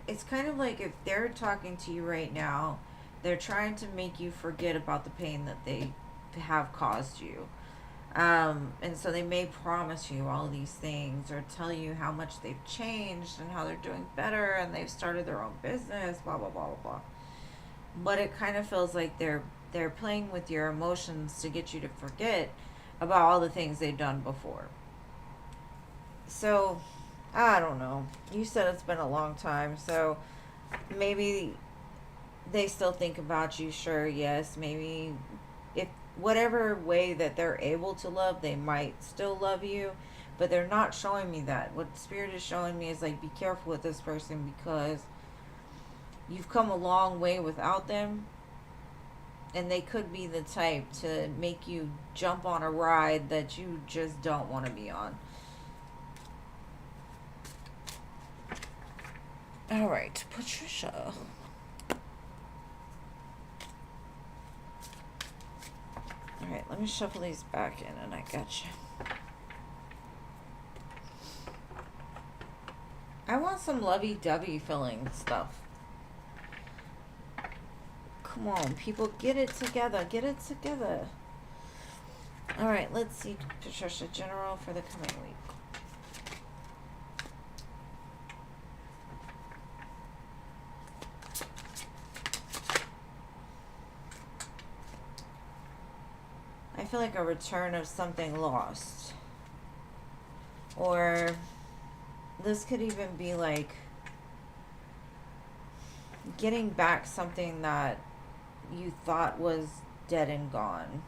Speaker 1: it's kind of like if they're talking to you right now, they're trying to make you forget about the pain that they have caused you. And so they may promise you all these things or tell you how much they've changed and how they're doing better and they've started their own business, blah, blah, blah, blah, blah. But it kind of feels like they're playing with your emotions to get you to forget about all the things they've done before. So, I don't know. You said it's been a long time, so maybe they still think about you, sure, yes, maybe if whatever way that they're able to love, they might still love you, but they're not showing me that. What Spirit is showing me is like, be careful with this person because you've come a long way without them, and they could be the type to make you jump on a ride that you just don't want to be on. All right, Patricia. All right, let me shuffle these back in, and I got you. I want some lovey-dovey feeling stuff. Come on, people, get it together. Get it together. All right, let's see, Patricia, general for the coming week. I feel like a return of something lost. Or this could even be like getting back something that you thought was dead and gone.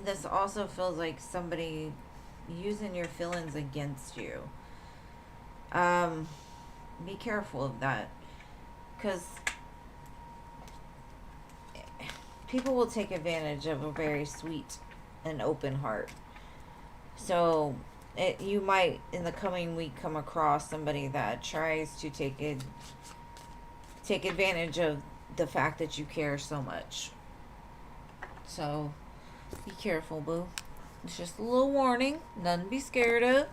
Speaker 1: This also feels like somebody using your feelings against you. Be careful of that, because people will take advantage of a very sweet and open heart. So you might in the coming week come across somebody that tries to take advantage of the fact that you care so much. So be careful, boo. It's just a little warning. Nothing to be scared of.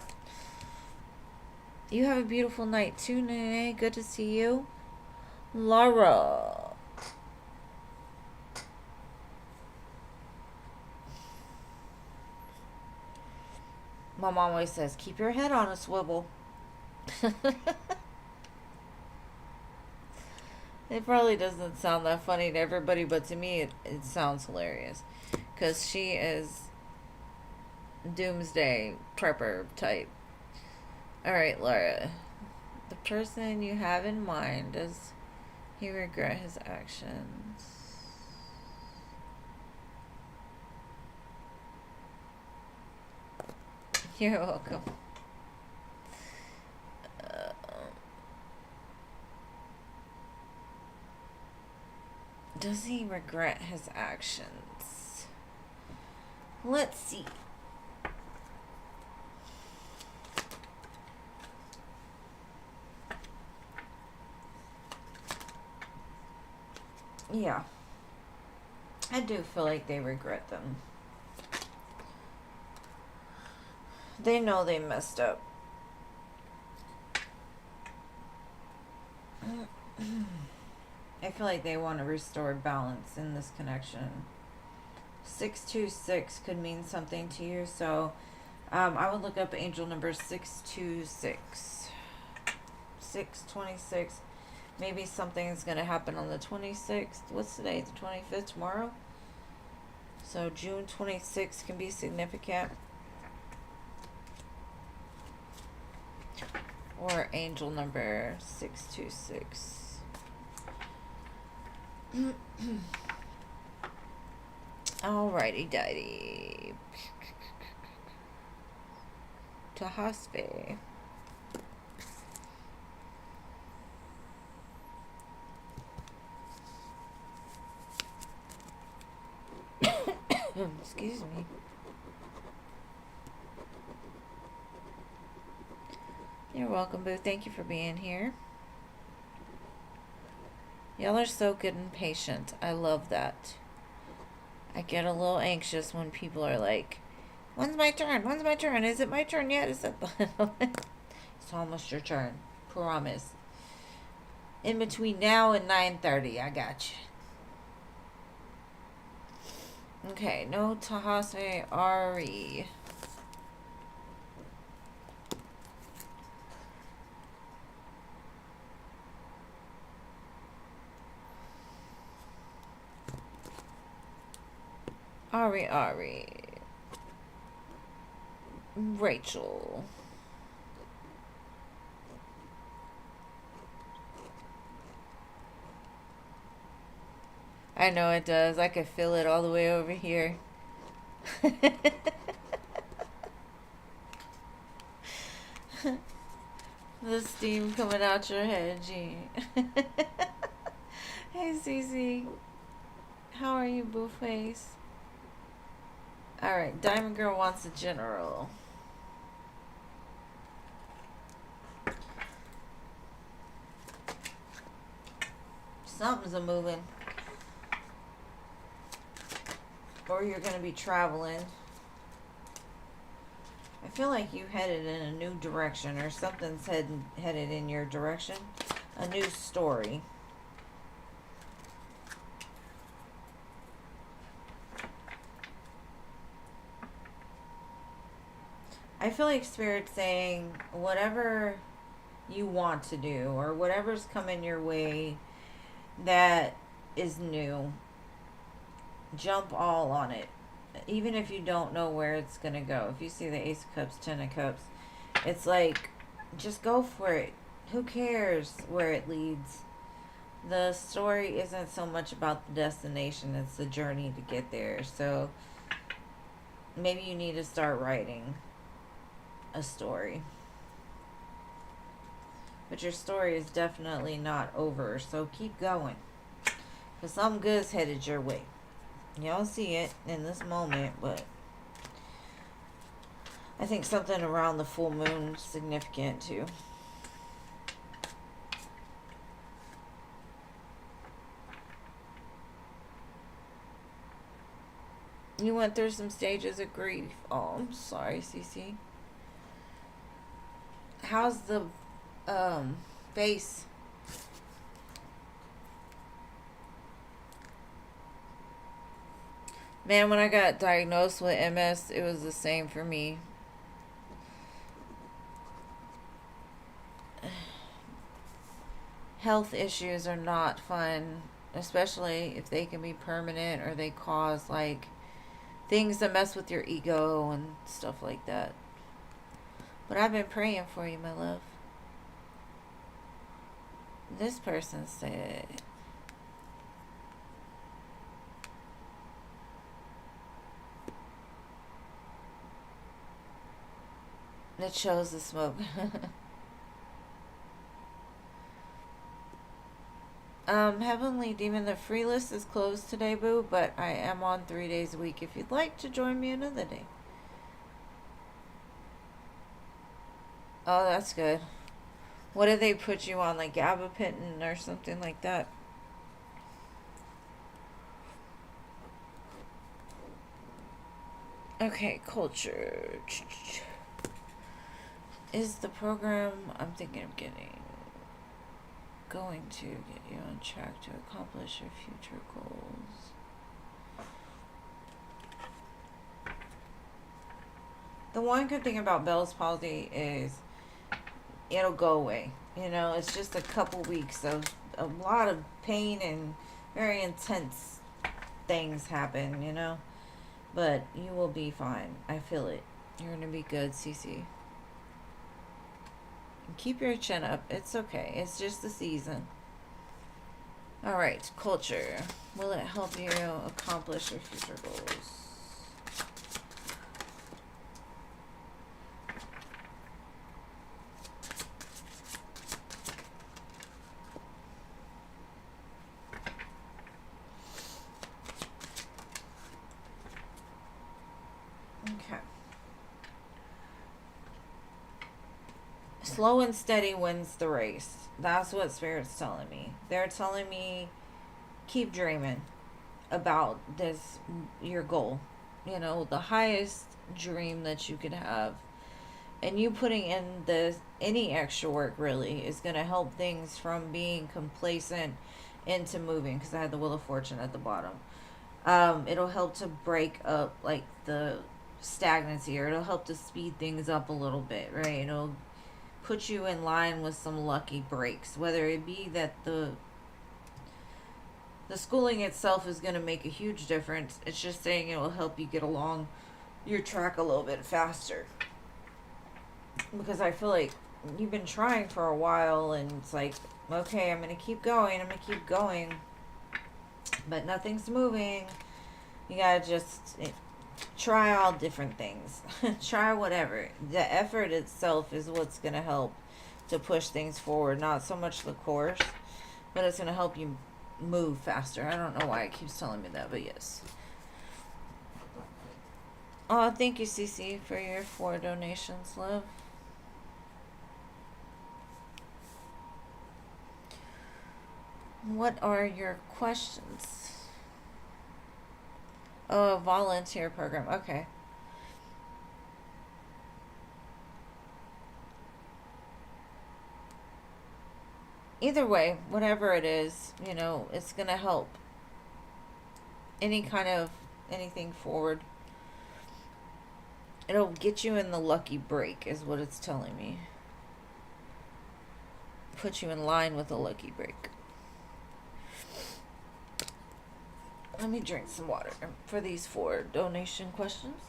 Speaker 1: You have a beautiful night too, Nene. Good to see you. Laura. My mom always says, keep your head on a swivel. It probably doesn't sound that funny to everybody, but to me it sounds hilarious. Because she is doomsday prepper type. Alright, Laura. The person you have in mind, does he regret his actions? You're welcome. Does he regret his actions? Let's see. Yeah. I do feel like they regret them. They know they messed up. I feel like they want to restore balance in this connection. 626 could mean something to you, so I would look up angel number 626. 626. Maybe something's going to happen on the 26th. What's today? The 25th, tomorrow? So June 26th can be significant. Or angel number 626. Alrighty, dighty. Tahaspe. Excuse me. You're welcome, boo. Thank you for being here. Y'all are so good and patient. I love that. I get a little anxious when people are like, when's my turn? When's my turn? Is it my turn yet? Is it? It's almost your turn. Promise. In between now and 9:30, I got you. Okay, no Tahase Ari. Ari. Rachel. I know it does. I could feel it all the way over here. The steam coming out your head, Jean. Hey, Cece. How are you, boo face? Alright, Diamond Girl wants a general. Something's a moving. Or you're going to be traveling. I feel like you headed in a new direction, or something's headed in your direction. A new story. I feel like Spirit's saying whatever you want to do, or whatever's coming your way that is new, jump all on it. Even if you don't know where it's going to go. If you see the Ace of Cups, Ten of Cups, it's like, just go for it. Who cares where it leads? The story isn't so much about the destination, it's the journey to get there. So maybe you need to start writing a story. But your story is definitely not over, so keep going. Because something good's headed your way. Y'all see it in this moment, but I think something around the full moon is significant too. You went through some stages of grief. Oh, I'm sorry, Cece. How's the face? Man, when I got diagnosed with MS, it was the same for me. Health issues are not fun, especially if they can be permanent or they cause like things that mess with your ego and stuff like that. But I've been praying for you, my love. This person said, it shows the smoke. Heavenly Demon, the free list is closed today, boo, but I am on 3 days a week if you'd like to join me another day. Oh, that's good. What did they put you on, like gabapentin or something like that? Okay, culture. Is the program I'm thinking of going to get you on track to accomplish your future goals? The one good thing about Bell's palsy is it'll go away. You know, it's just a couple weeks of a lot of pain and very intense things happen, you know. But you will be fine. I feel it. You're going to be good, Cece. Keep your chin up. It's okay. It's just the season. Alright, culture. Will it help you accomplish your future goals? Okay. Slow and steady wins the race. That's what Spirit's telling me. They're telling me keep dreaming about this, your goal. You know, the highest dream that you could have. And you putting in any extra work really is going to help things from being complacent into moving, because I had the Wheel of Fortune at the bottom. It'll help to break up like the stagnancy, or it'll help to speed things up a little bit, right? It'll put you in line with some lucky breaks, whether it be that The schooling itself is going to make a huge difference. It's just saying it will help you get along your track a little bit faster. Because I feel like you've been trying for a while and it's like, okay, I'm going to keep going. I'm going to keep going. But nothing's moving. You got to just try all different things. Try whatever. The effort itself is what's going to help to push things forward. Not so much the course, but it's going to help you move faster. I don't know why it keeps telling me that, but yes. Oh, thank you, Cece, for your 4 donations, love. What are your questions? Oh, a volunteer program. Okay. Either way, whatever it is, you know, it's going to help. Any kind of anything forward. It'll get you in the lucky break is what it's telling me. Put you in line with a lucky break. Let me drink some water for these 4 donation questions.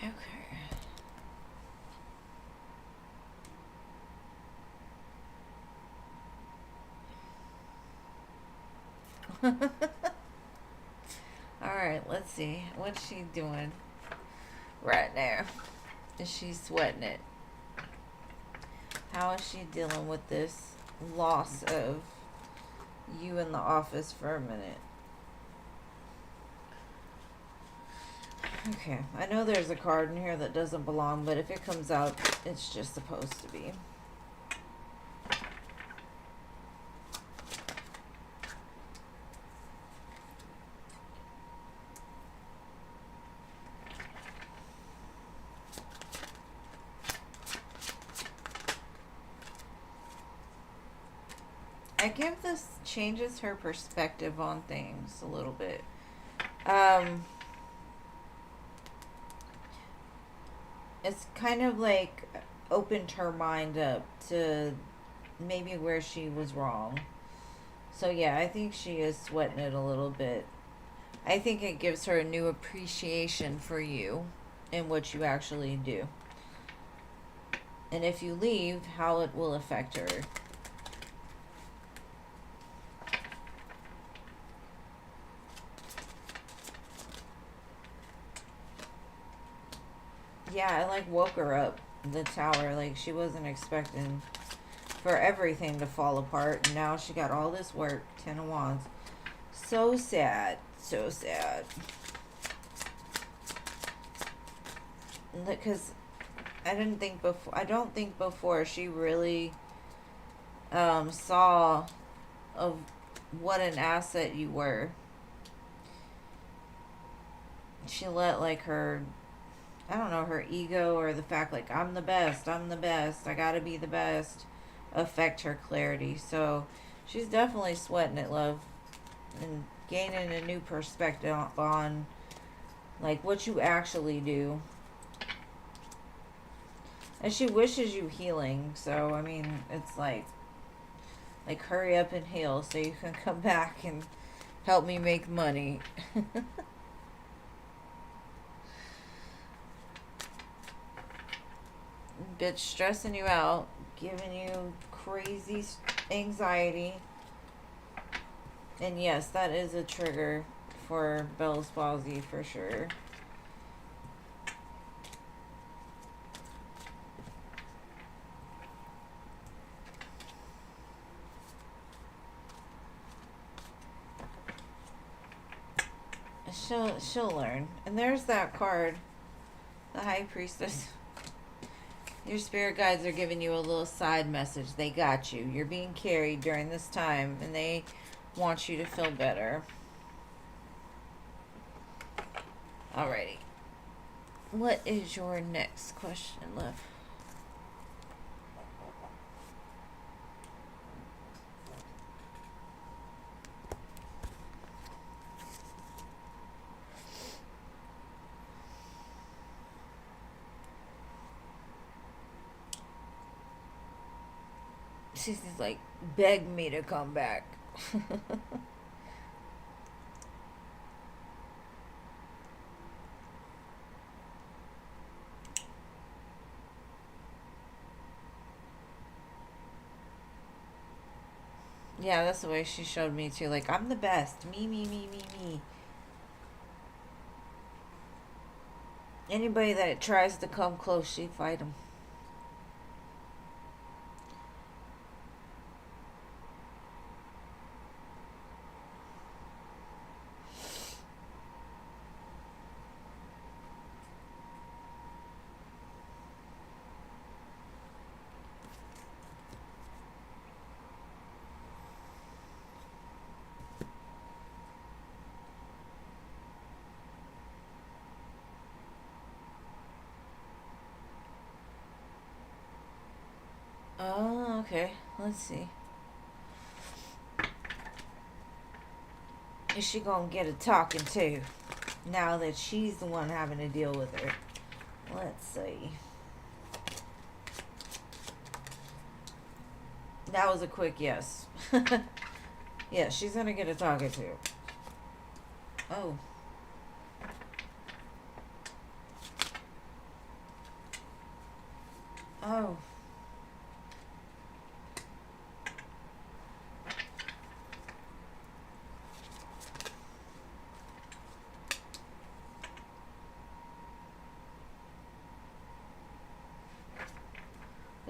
Speaker 1: Okay. Alright, let's see. What's she doing right now? Is she sweating it? How is she dealing with this loss of you in the office for a minute? Okay, I know there's a card in here that doesn't belong, but if it comes out, it's just supposed to be. I give this changes her perspective on things a little bit. It's kind of like opened her mind up to maybe where she was wrong. So yeah, I think she is sweating it a little bit. I think it gives her a new appreciation for you and what you actually do. And if you leave, how it will affect her. Yeah, I like woke her up the tower. Like she wasn't expecting for everything to fall apart. And now she got all this work. 10 of Wands. So sad. So sad. Because I don't think before she really saw of what an asset you were. She let like her, I don't know, her ego or the fact like I'm the best, I gotta be the best, affect her clarity. So she's definitely sweating it, love, and gaining a new perspective on like what you actually do. And she wishes you healing. So I mean, it's like hurry up and heal so you can come back and help me make money. Bitch stressing you out, giving you crazy anxiety. And yes, that is a trigger for Bell's palsy for sure. She'll learn. And there's that card, the High Priestess. Your spirit guides are giving you a little side message. They got you. You're being carried during this time, and they want you to feel better. Alrighty. What is your next question, love? She's just like, beg me to come back. Yeah, that's the way she showed me too. Like, I'm the best. Me, me, me, me, me. Anybody that tries to come close, she fight them. Oh, okay. Let's see. Is she gonna get a talking to now that she's the one having to deal with her? Let's see. That was a quick yes. Yeah, she's gonna get a talking to. Oh. Oh.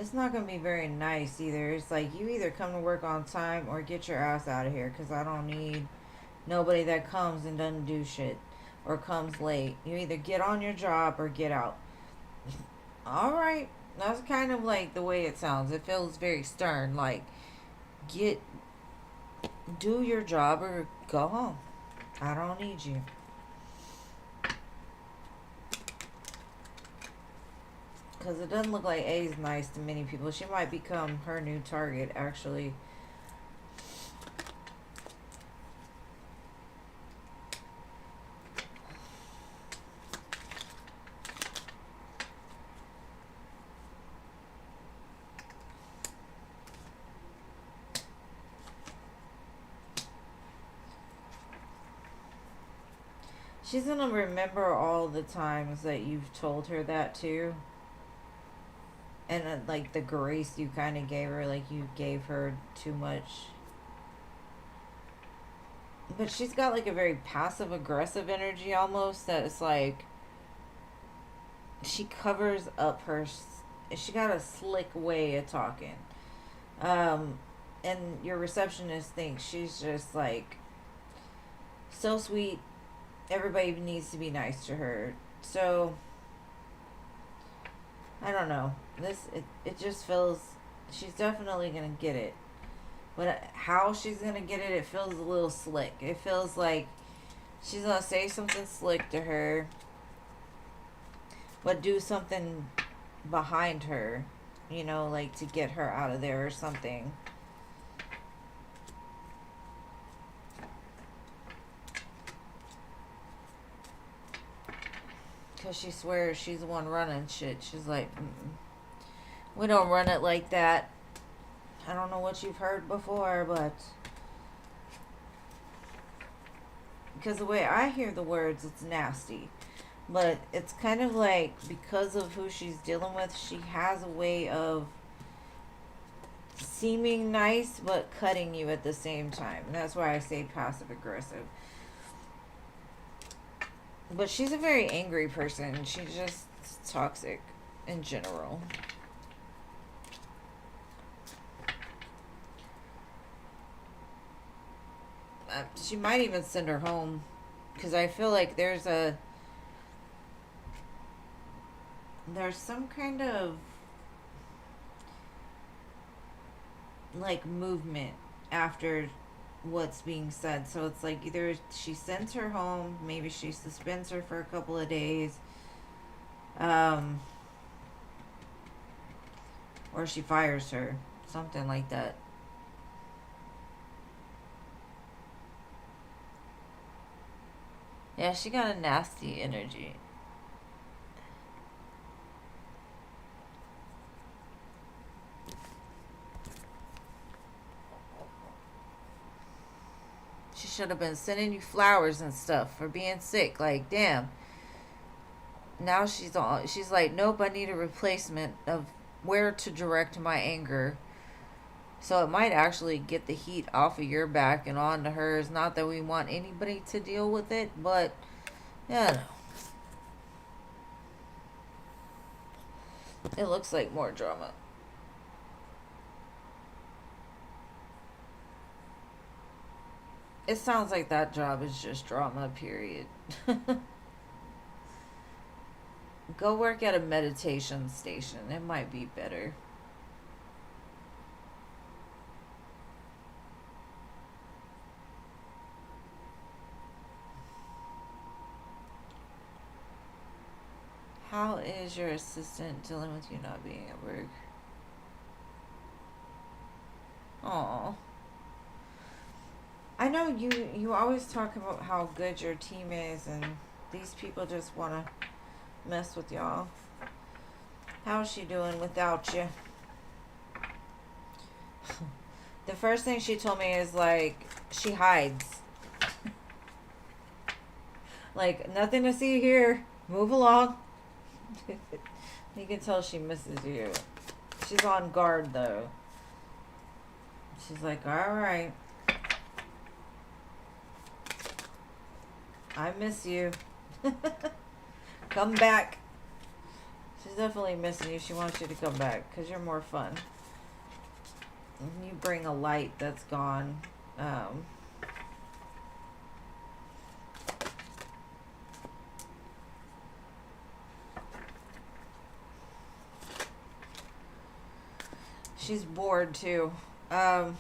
Speaker 1: It's not going to be very nice either. It's like, you either come to work on time or get your ass out of here, because I don't need nobody that comes and doesn't do shit or comes late. You either get on your job or get out. All right. That's kind of like the way it sounds. It feels very stern. Like, do your job or go home. I don't need you. Because it doesn't look like A's nice to many people. She might become her new target, actually. She's going to remember all the times that you've told her that too. And like the grace you kind of gave her, like you gave her too much. But she's got like a very passive aggressive energy almost, that it's like she covers up her. She got a slick way of talking. And your receptionist thinks she's just like so sweet. Everybody needs to be nice to her. So I don't know. It just feels she's definitely gonna get it. But how she's gonna get it, it feels a little slick. It feels like she's gonna say something slick to her, but do something behind her, you know, like to get her out of there or something. Because she swears she's the one running shit. She's like, we don't run it like that. I don't know what you've heard before, but because the way I hear the words, it's nasty. But it's kind of like, because of who she's dealing with, she has a way of seeming nice but cutting you at the same time. And that's why I say passive aggressive. But she's a very angry person. She's just toxic in general. She might even send her home, because I feel like there's some kind of like movement after what's being said. So it's like either she sends her home, maybe she suspends her for a couple of days, um, or she fires her, something like that. Yeah, she got a nasty energy. She should have been sending you flowers and stuff for being sick. Like, damn. Now she's like, nope, I need a replacement of where to direct my anger. So it might actually get the heat off of your back and onto hers. Not that we want anybody to deal with it, but yeah, it looks like more drama. It sounds like that job is just drama, period. Go work at a meditation station. It might be better. How is your assistant dealing with you not being at work? Aw. I know you always talk about how good your team is, and these people just want to mess with y'all. How's she doing without you? The first thing she told me is like she hides. Like, nothing to see here. Move along. You can tell she misses you. She's on guard though. She's like, alright. I miss you. Come back. She's definitely missing you. She wants you to come back because you're more fun. You bring a light that's gone. She's bored too. But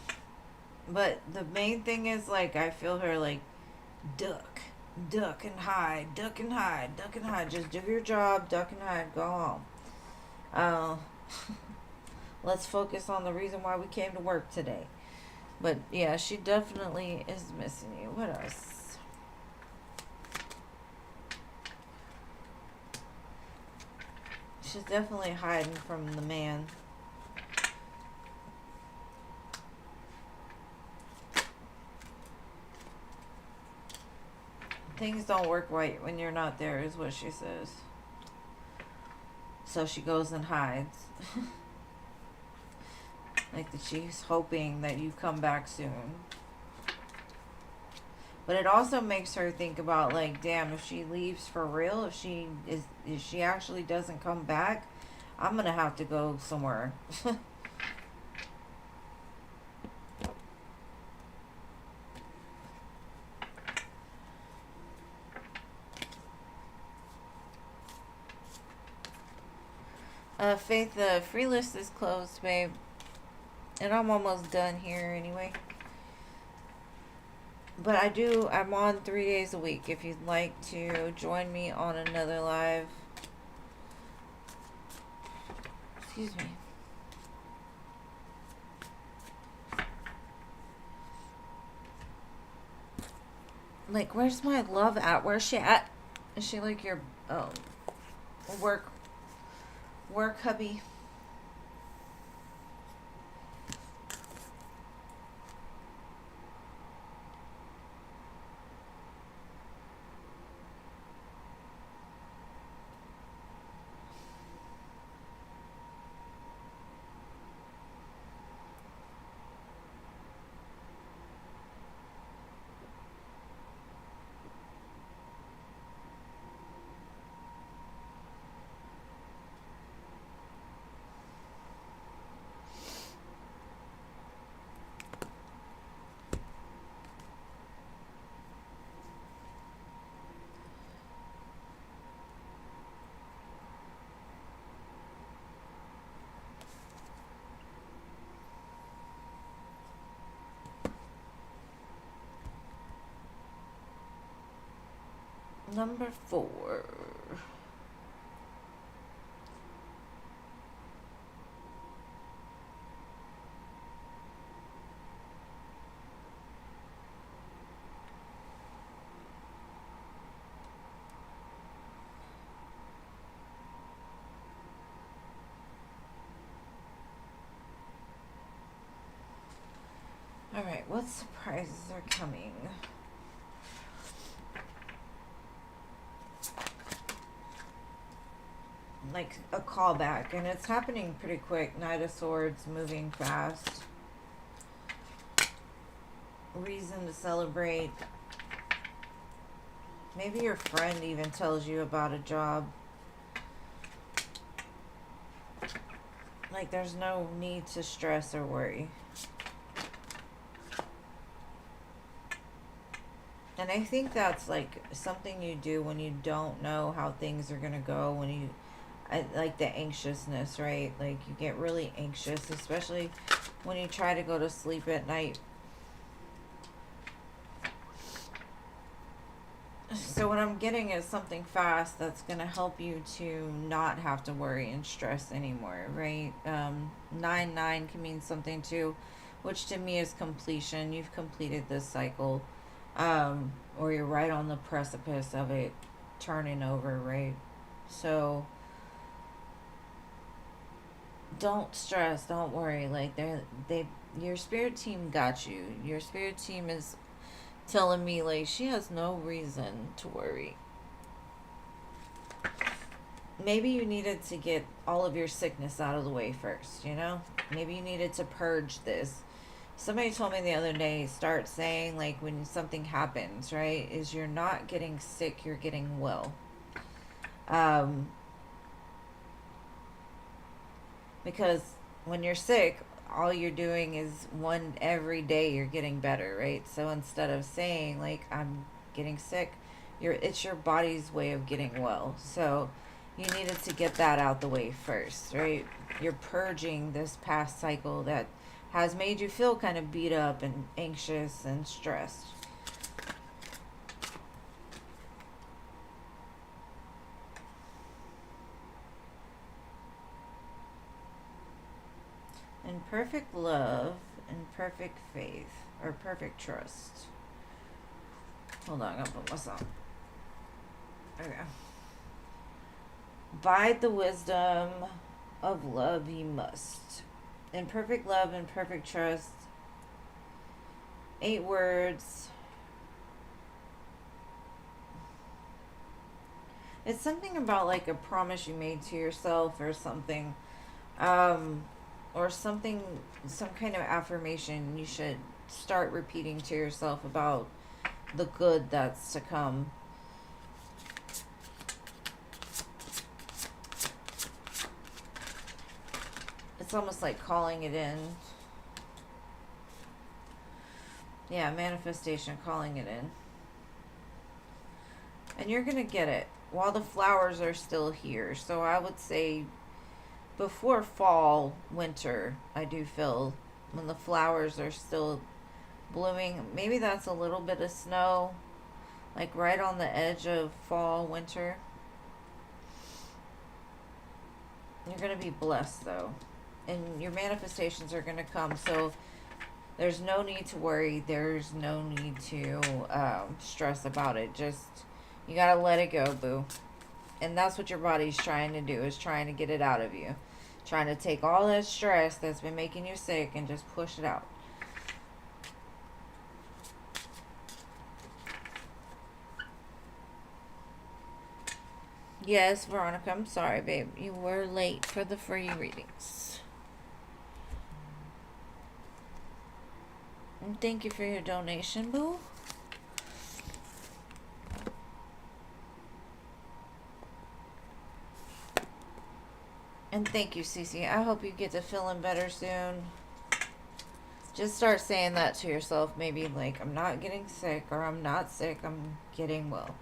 Speaker 1: the main thing is, like, I feel her like duck. Duck and hide, duck and hide, duck and hide. Just do your job, duck and hide, go home. Let's focus on the reason why we came to work today. But yeah, she definitely is missing you. What else? She's definitely hiding from the man. Things don't work right when you're not there, is what she says. So she goes and hides. Like that she's hoping that you come back soon. But it also makes her think about, like, damn, if she leaves for real, if she actually doesn't come back, I'm gonna have to go somewhere. Faith, the free list is closed, babe. And I'm almost done here anyway. But I'm on 3 days a week if you'd like to join me on another live. Excuse me. Like, where's my love at? Where's she at? Is she like your work hubby? Number 4. Alright, what surprises are coming? Like a callback, and it's happening pretty quick. Knight of Swords, moving fast. Reason to celebrate. Maybe your friend even tells you about a job. Like there's no need to stress or worry. And I think that's like something you do when you don't know how things are going to go, when you, like the anxiousness, right? Like you get really anxious, especially when you try to go to sleep at night. So what I'm getting is something fast that's going to help you to not have to worry and stress anymore, right? 9-9 can mean something too, which to me is completion. You've completed this cycle. Or you're right on the precipice of it turning over, right? So don't stress, don't worry. Like your spirit team got you. Your spirit team is telling me like she has no reason to worry. Maybe you needed to get all of your sickness out of the way first, you know? Maybe you needed to purge this. Somebody told me the other day, start saying, like, when something happens, right, is you're not getting sick, you're getting well. Because when you're sick, all you're doing is every day you're getting better, right? So instead of saying, like, I'm getting sick, it's your body's way of getting well. So you needed to get that out the way first, right? You're purging this past cycle that has made you feel kind of beat up and anxious and stressed. In perfect love and perfect faith, or perfect trust. Hold on, I'm gonna put myself. Okay. Bide the wisdom of love ye must. In perfect love and perfect trust. 8 words. It's something about like a promise you made to yourself or something. Or something, some kind of affirmation you should start repeating to yourself about the good that's to come. It's almost like calling it in. Yeah, manifestation, calling it in. And you're going to get it while the flowers are still here. So I would say before fall, winter, I do feel when the flowers are still blooming. Maybe that's a little bit of snow, like right on the edge of fall, winter. You're going to be blessed though. And your manifestations are going to come. So there's no need to worry. There's no need to stress about it. Just, you got to let it go, boo. And that's what your body's trying to do, is trying to get it out of you. Trying to take all that stress that's been making you sick and just push it out. Yes, Veronica, I'm sorry, babe. You were late for the free readings. And thank you for your donation, boo. And thank you, Cece. I hope you get to feeling better soon. Just start saying that to yourself. Maybe like, I'm not getting sick, or I'm not sick, I'm getting well.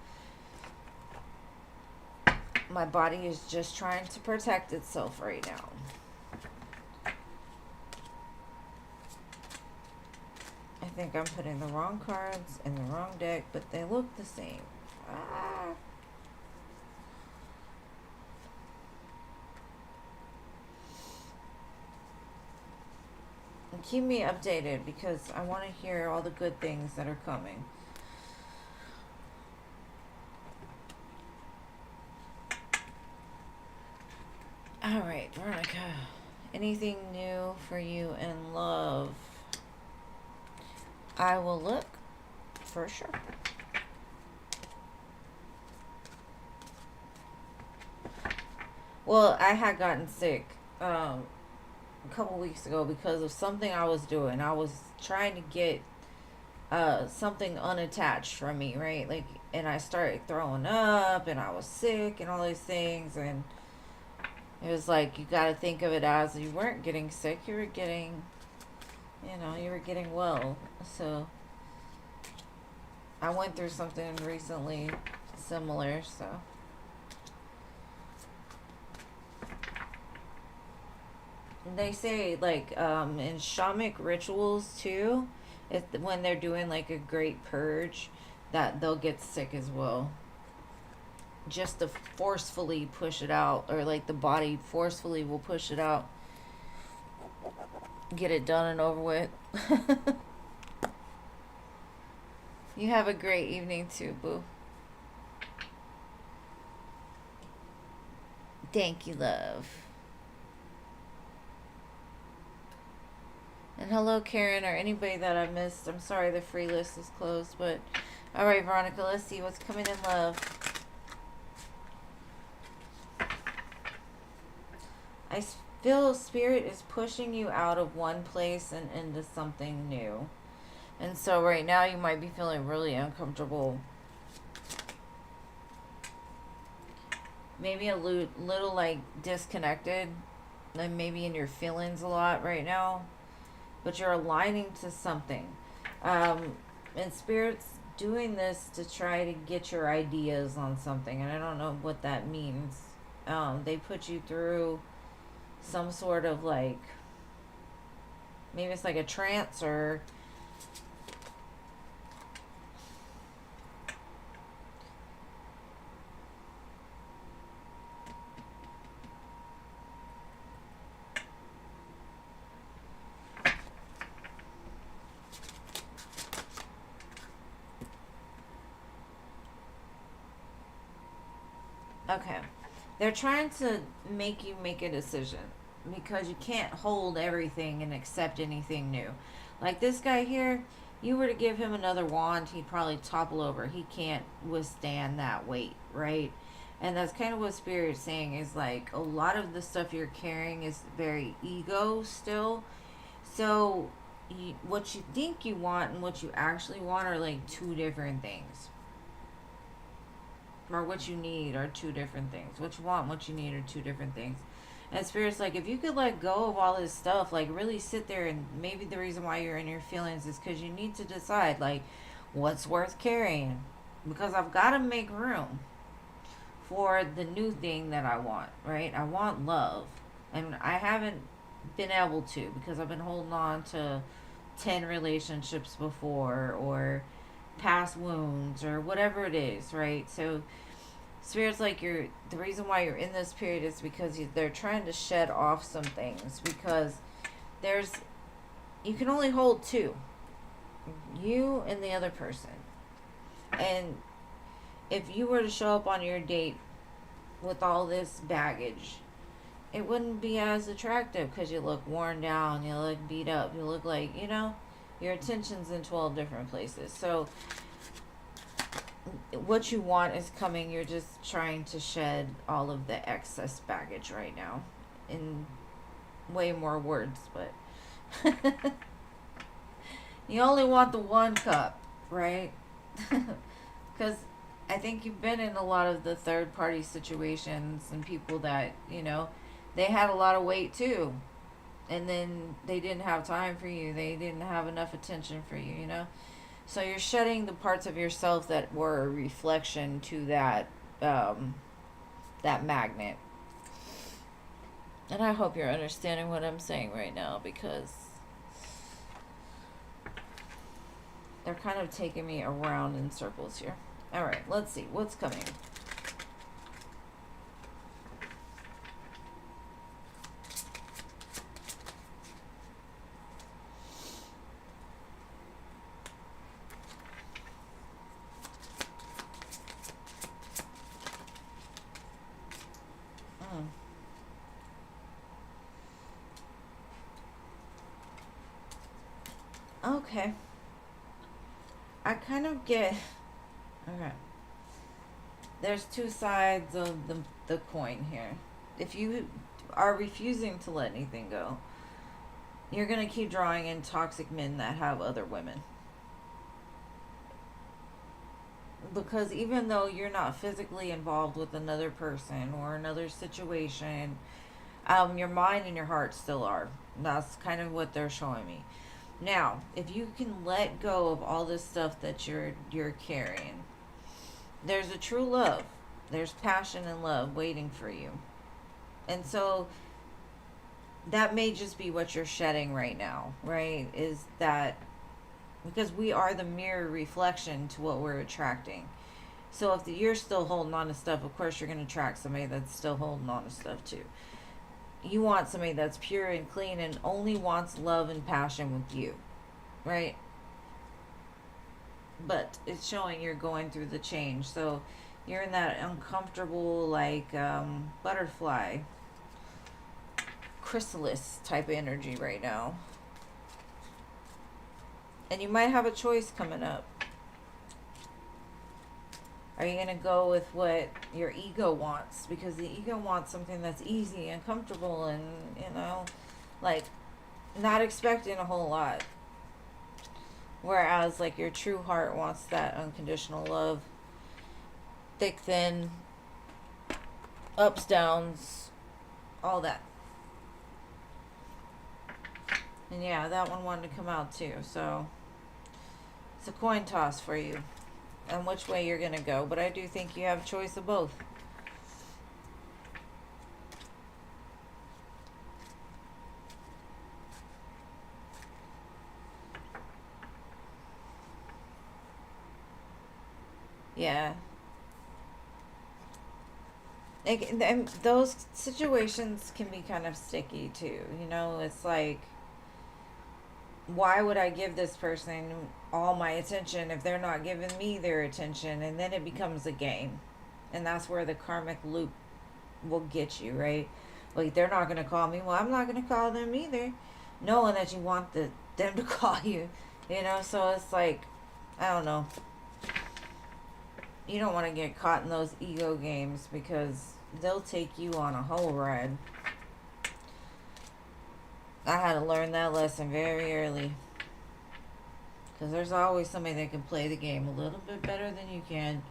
Speaker 1: My body is just trying to protect itself right now. I think I'm putting the wrong cards in the wrong deck, but they look the same. Ah. keep me updated because I want to hear all the good things that are coming. All right, Veronica. Anything new for you in love? I will look for sure. Well, I had gotten sick a couple weeks ago because of something I was doing. I was trying to get something unattached from me, right? Like, and I started throwing up, and I was sick, and all these things, and it was like you got to think of it as you weren't getting sick, you were getting, you were getting well. So I went through something recently similar, so. They say, like, in shamanic rituals too, if when they're doing like a great purge, that they'll get sick as well. Just to forcefully push it out, or like the body forcefully will push it out. Get it done and over with. You have a great evening too, boo. Thank you, love. And hello, Karen, or anybody that I missed. I'm sorry the free list is closed, but alright, Veronica, let's see what's coming in love. I feel Spirit is pushing you out of one place and into something new. And so right now you might be feeling really uncomfortable. Maybe a little like disconnected. Like maybe in your feelings a lot right now. But you're aligning to something. And Spirit's doing this to try to get your ideas on something. And I don't know what that means. They put you through some sort of like, maybe it's like a trance or okay. They're trying to make you make a decision because you can't hold everything and accept anything new. Like this guy here, you were to give him another wand, he'd probably topple over. He can't withstand that weight, right? And that's kind of what Spirit's saying is like a lot of the stuff you're carrying is very ego still. So what you think you want and what you actually want are like two different things. Or what you need are two different things. What you want and what you need are two different things. And Spirit's like, if you could let go of all this stuff, like really sit there, and maybe the reason why you're in your feelings is because you need to decide, like, what's worth carrying. Because I've got to make room for the new thing that I want, right? I want love. And I haven't been able to because I've been holding on to 10 relationships before, or past wounds, or whatever it is, right? So Spirit's like, the reason why you're in this period is because they're trying to shed off some things, because you can only hold two, you and the other person. And if you were to show up on your date with all this baggage, it wouldn't be as attractive because you look worn down, you look beat up, you look like, your attention's in 12 different places. So what you want is coming. You're just trying to shed all of the excess baggage right now in way more words, but you only want the one cup, right? Because I think you've been in a lot of the third party situations and people that, they had a lot of weight too. And then they didn't have time for you. They didn't have enough attention for you, So you're shedding the parts of yourself that were a reflection to that magnet. And I hope you're understanding what I'm saying right now, because they're kind of taking me around in circles here. All right, let's see what's coming. Okay. I kind of get... Okay. There's two sides of the coin here. If you are refusing to let anything go, you're going to keep drawing in toxic men that have other women. Because even though you're not physically involved with another person or another situation, your mind and your heart still are. That's kind of what they're showing me. Now, if you can let go of all this stuff that you're carrying, there's a true love. There's passion and love waiting for you. And so that may just be what you're shedding right now, right? Is that because we are the mirror reflection to what we're attracting. So if you're still holding on to stuff, of course you're going to attract somebody that's still holding on to stuff too. You want somebody that's pure and clean and only wants love and passion with you, right? But it's showing you're going through the change. So you're in that uncomfortable, like, butterfly, chrysalis type energy right now. And you might have a choice coming up. Are you going to go with what your ego wants? Because the ego wants something that's easy and comfortable and, like, not expecting a whole lot. Whereas, like, your true heart wants that unconditional love. Thick, thin, ups, downs, all that. And yeah, that one wanted to come out too. So it's a coin toss for you on which way you're going to go. But I do think you have a choice of both. Yeah. And those situations can be kind of sticky too. It's like, why would I give this person all my attention if they're not giving me their attention? And then it becomes a game. And that's where the karmic loop will get you, right? Like, they're not going to call me. Well, I'm not going to call them either. Knowing that you want them to call you, So it's like, I don't know. You don't want to get caught in those ego games because they'll take you on a whole ride. I had to learn that lesson very early. Because there's always somebody that can play the game a little bit better than you can.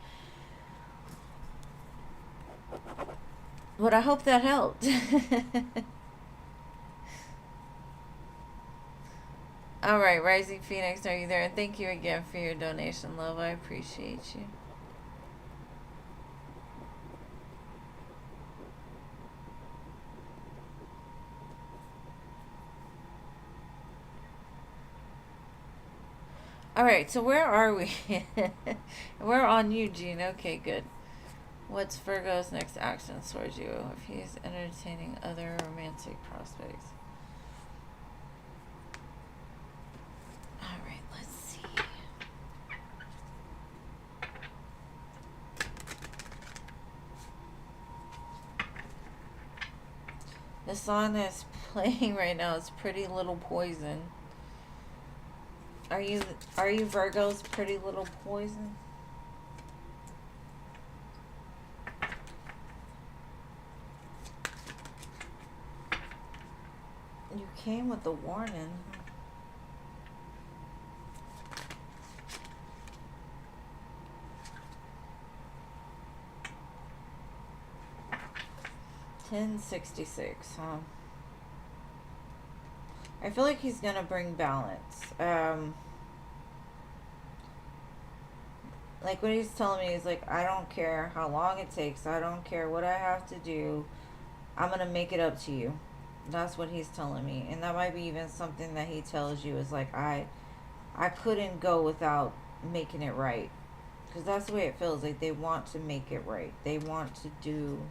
Speaker 1: But I hope that helped. Alright, Rising Phoenix, are you there? And thank you again for your donation, love. I appreciate you. Alright, so where are we? We're on Eugene. Okay, good. What's Virgo's next action towards you if he's entertaining other romantic prospects? Alright, let's see. The song that's playing right now is Pretty Little Poison. Are you Virgo's Pretty Little Poison? You came with the warning. 1066, huh? I feel like he's gonna bring balance. Like what he's telling me is like, I don't care how long it takes. I don't care what I have to do. I'm gonna make it up to you. That's what he's telling me. And that might be even something that he tells you is like, I couldn't go without making it right. Because that's the way it feels. Like they want to make it right. They want to do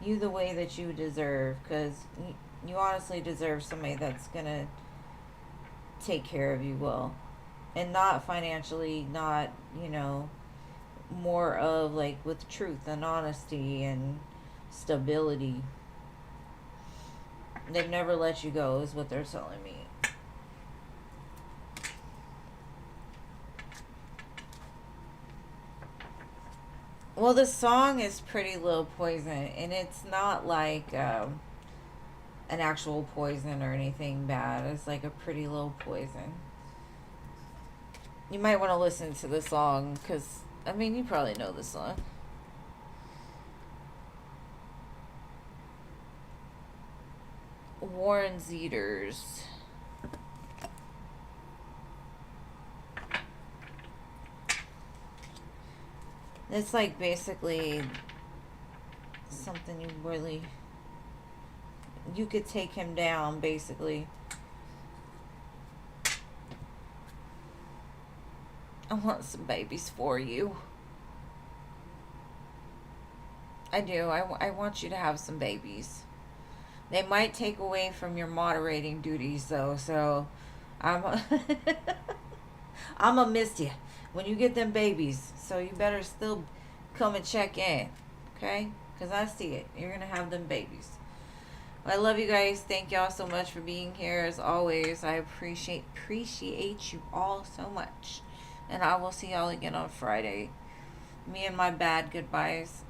Speaker 1: you the way that you deserve. Because you honestly deserve somebody that's going to take care of you well. And not financially, not, more of like with truth and honesty and stability. They've never let you go is what they're telling me. Well, the song is Pretty Little Poison, and it's not like an actual poison or anything bad. It's like a pretty little poison. You might want to listen to the song because, I mean, you probably know the song. Warren Zeters. It's like basically something you could take him down basically. I want some babies for you. I do. I want you to have some babies. They might take away from your moderating duties though, so I'm I'm gonna miss you when you get them babies. So you better still come and check in, okay? Because I see it. You're gonna have them babies. I love you guys. Thank y'all so much for being here as always. I appreciate you all so much. And I will see y'all again on Friday. Me and my bad goodbyes.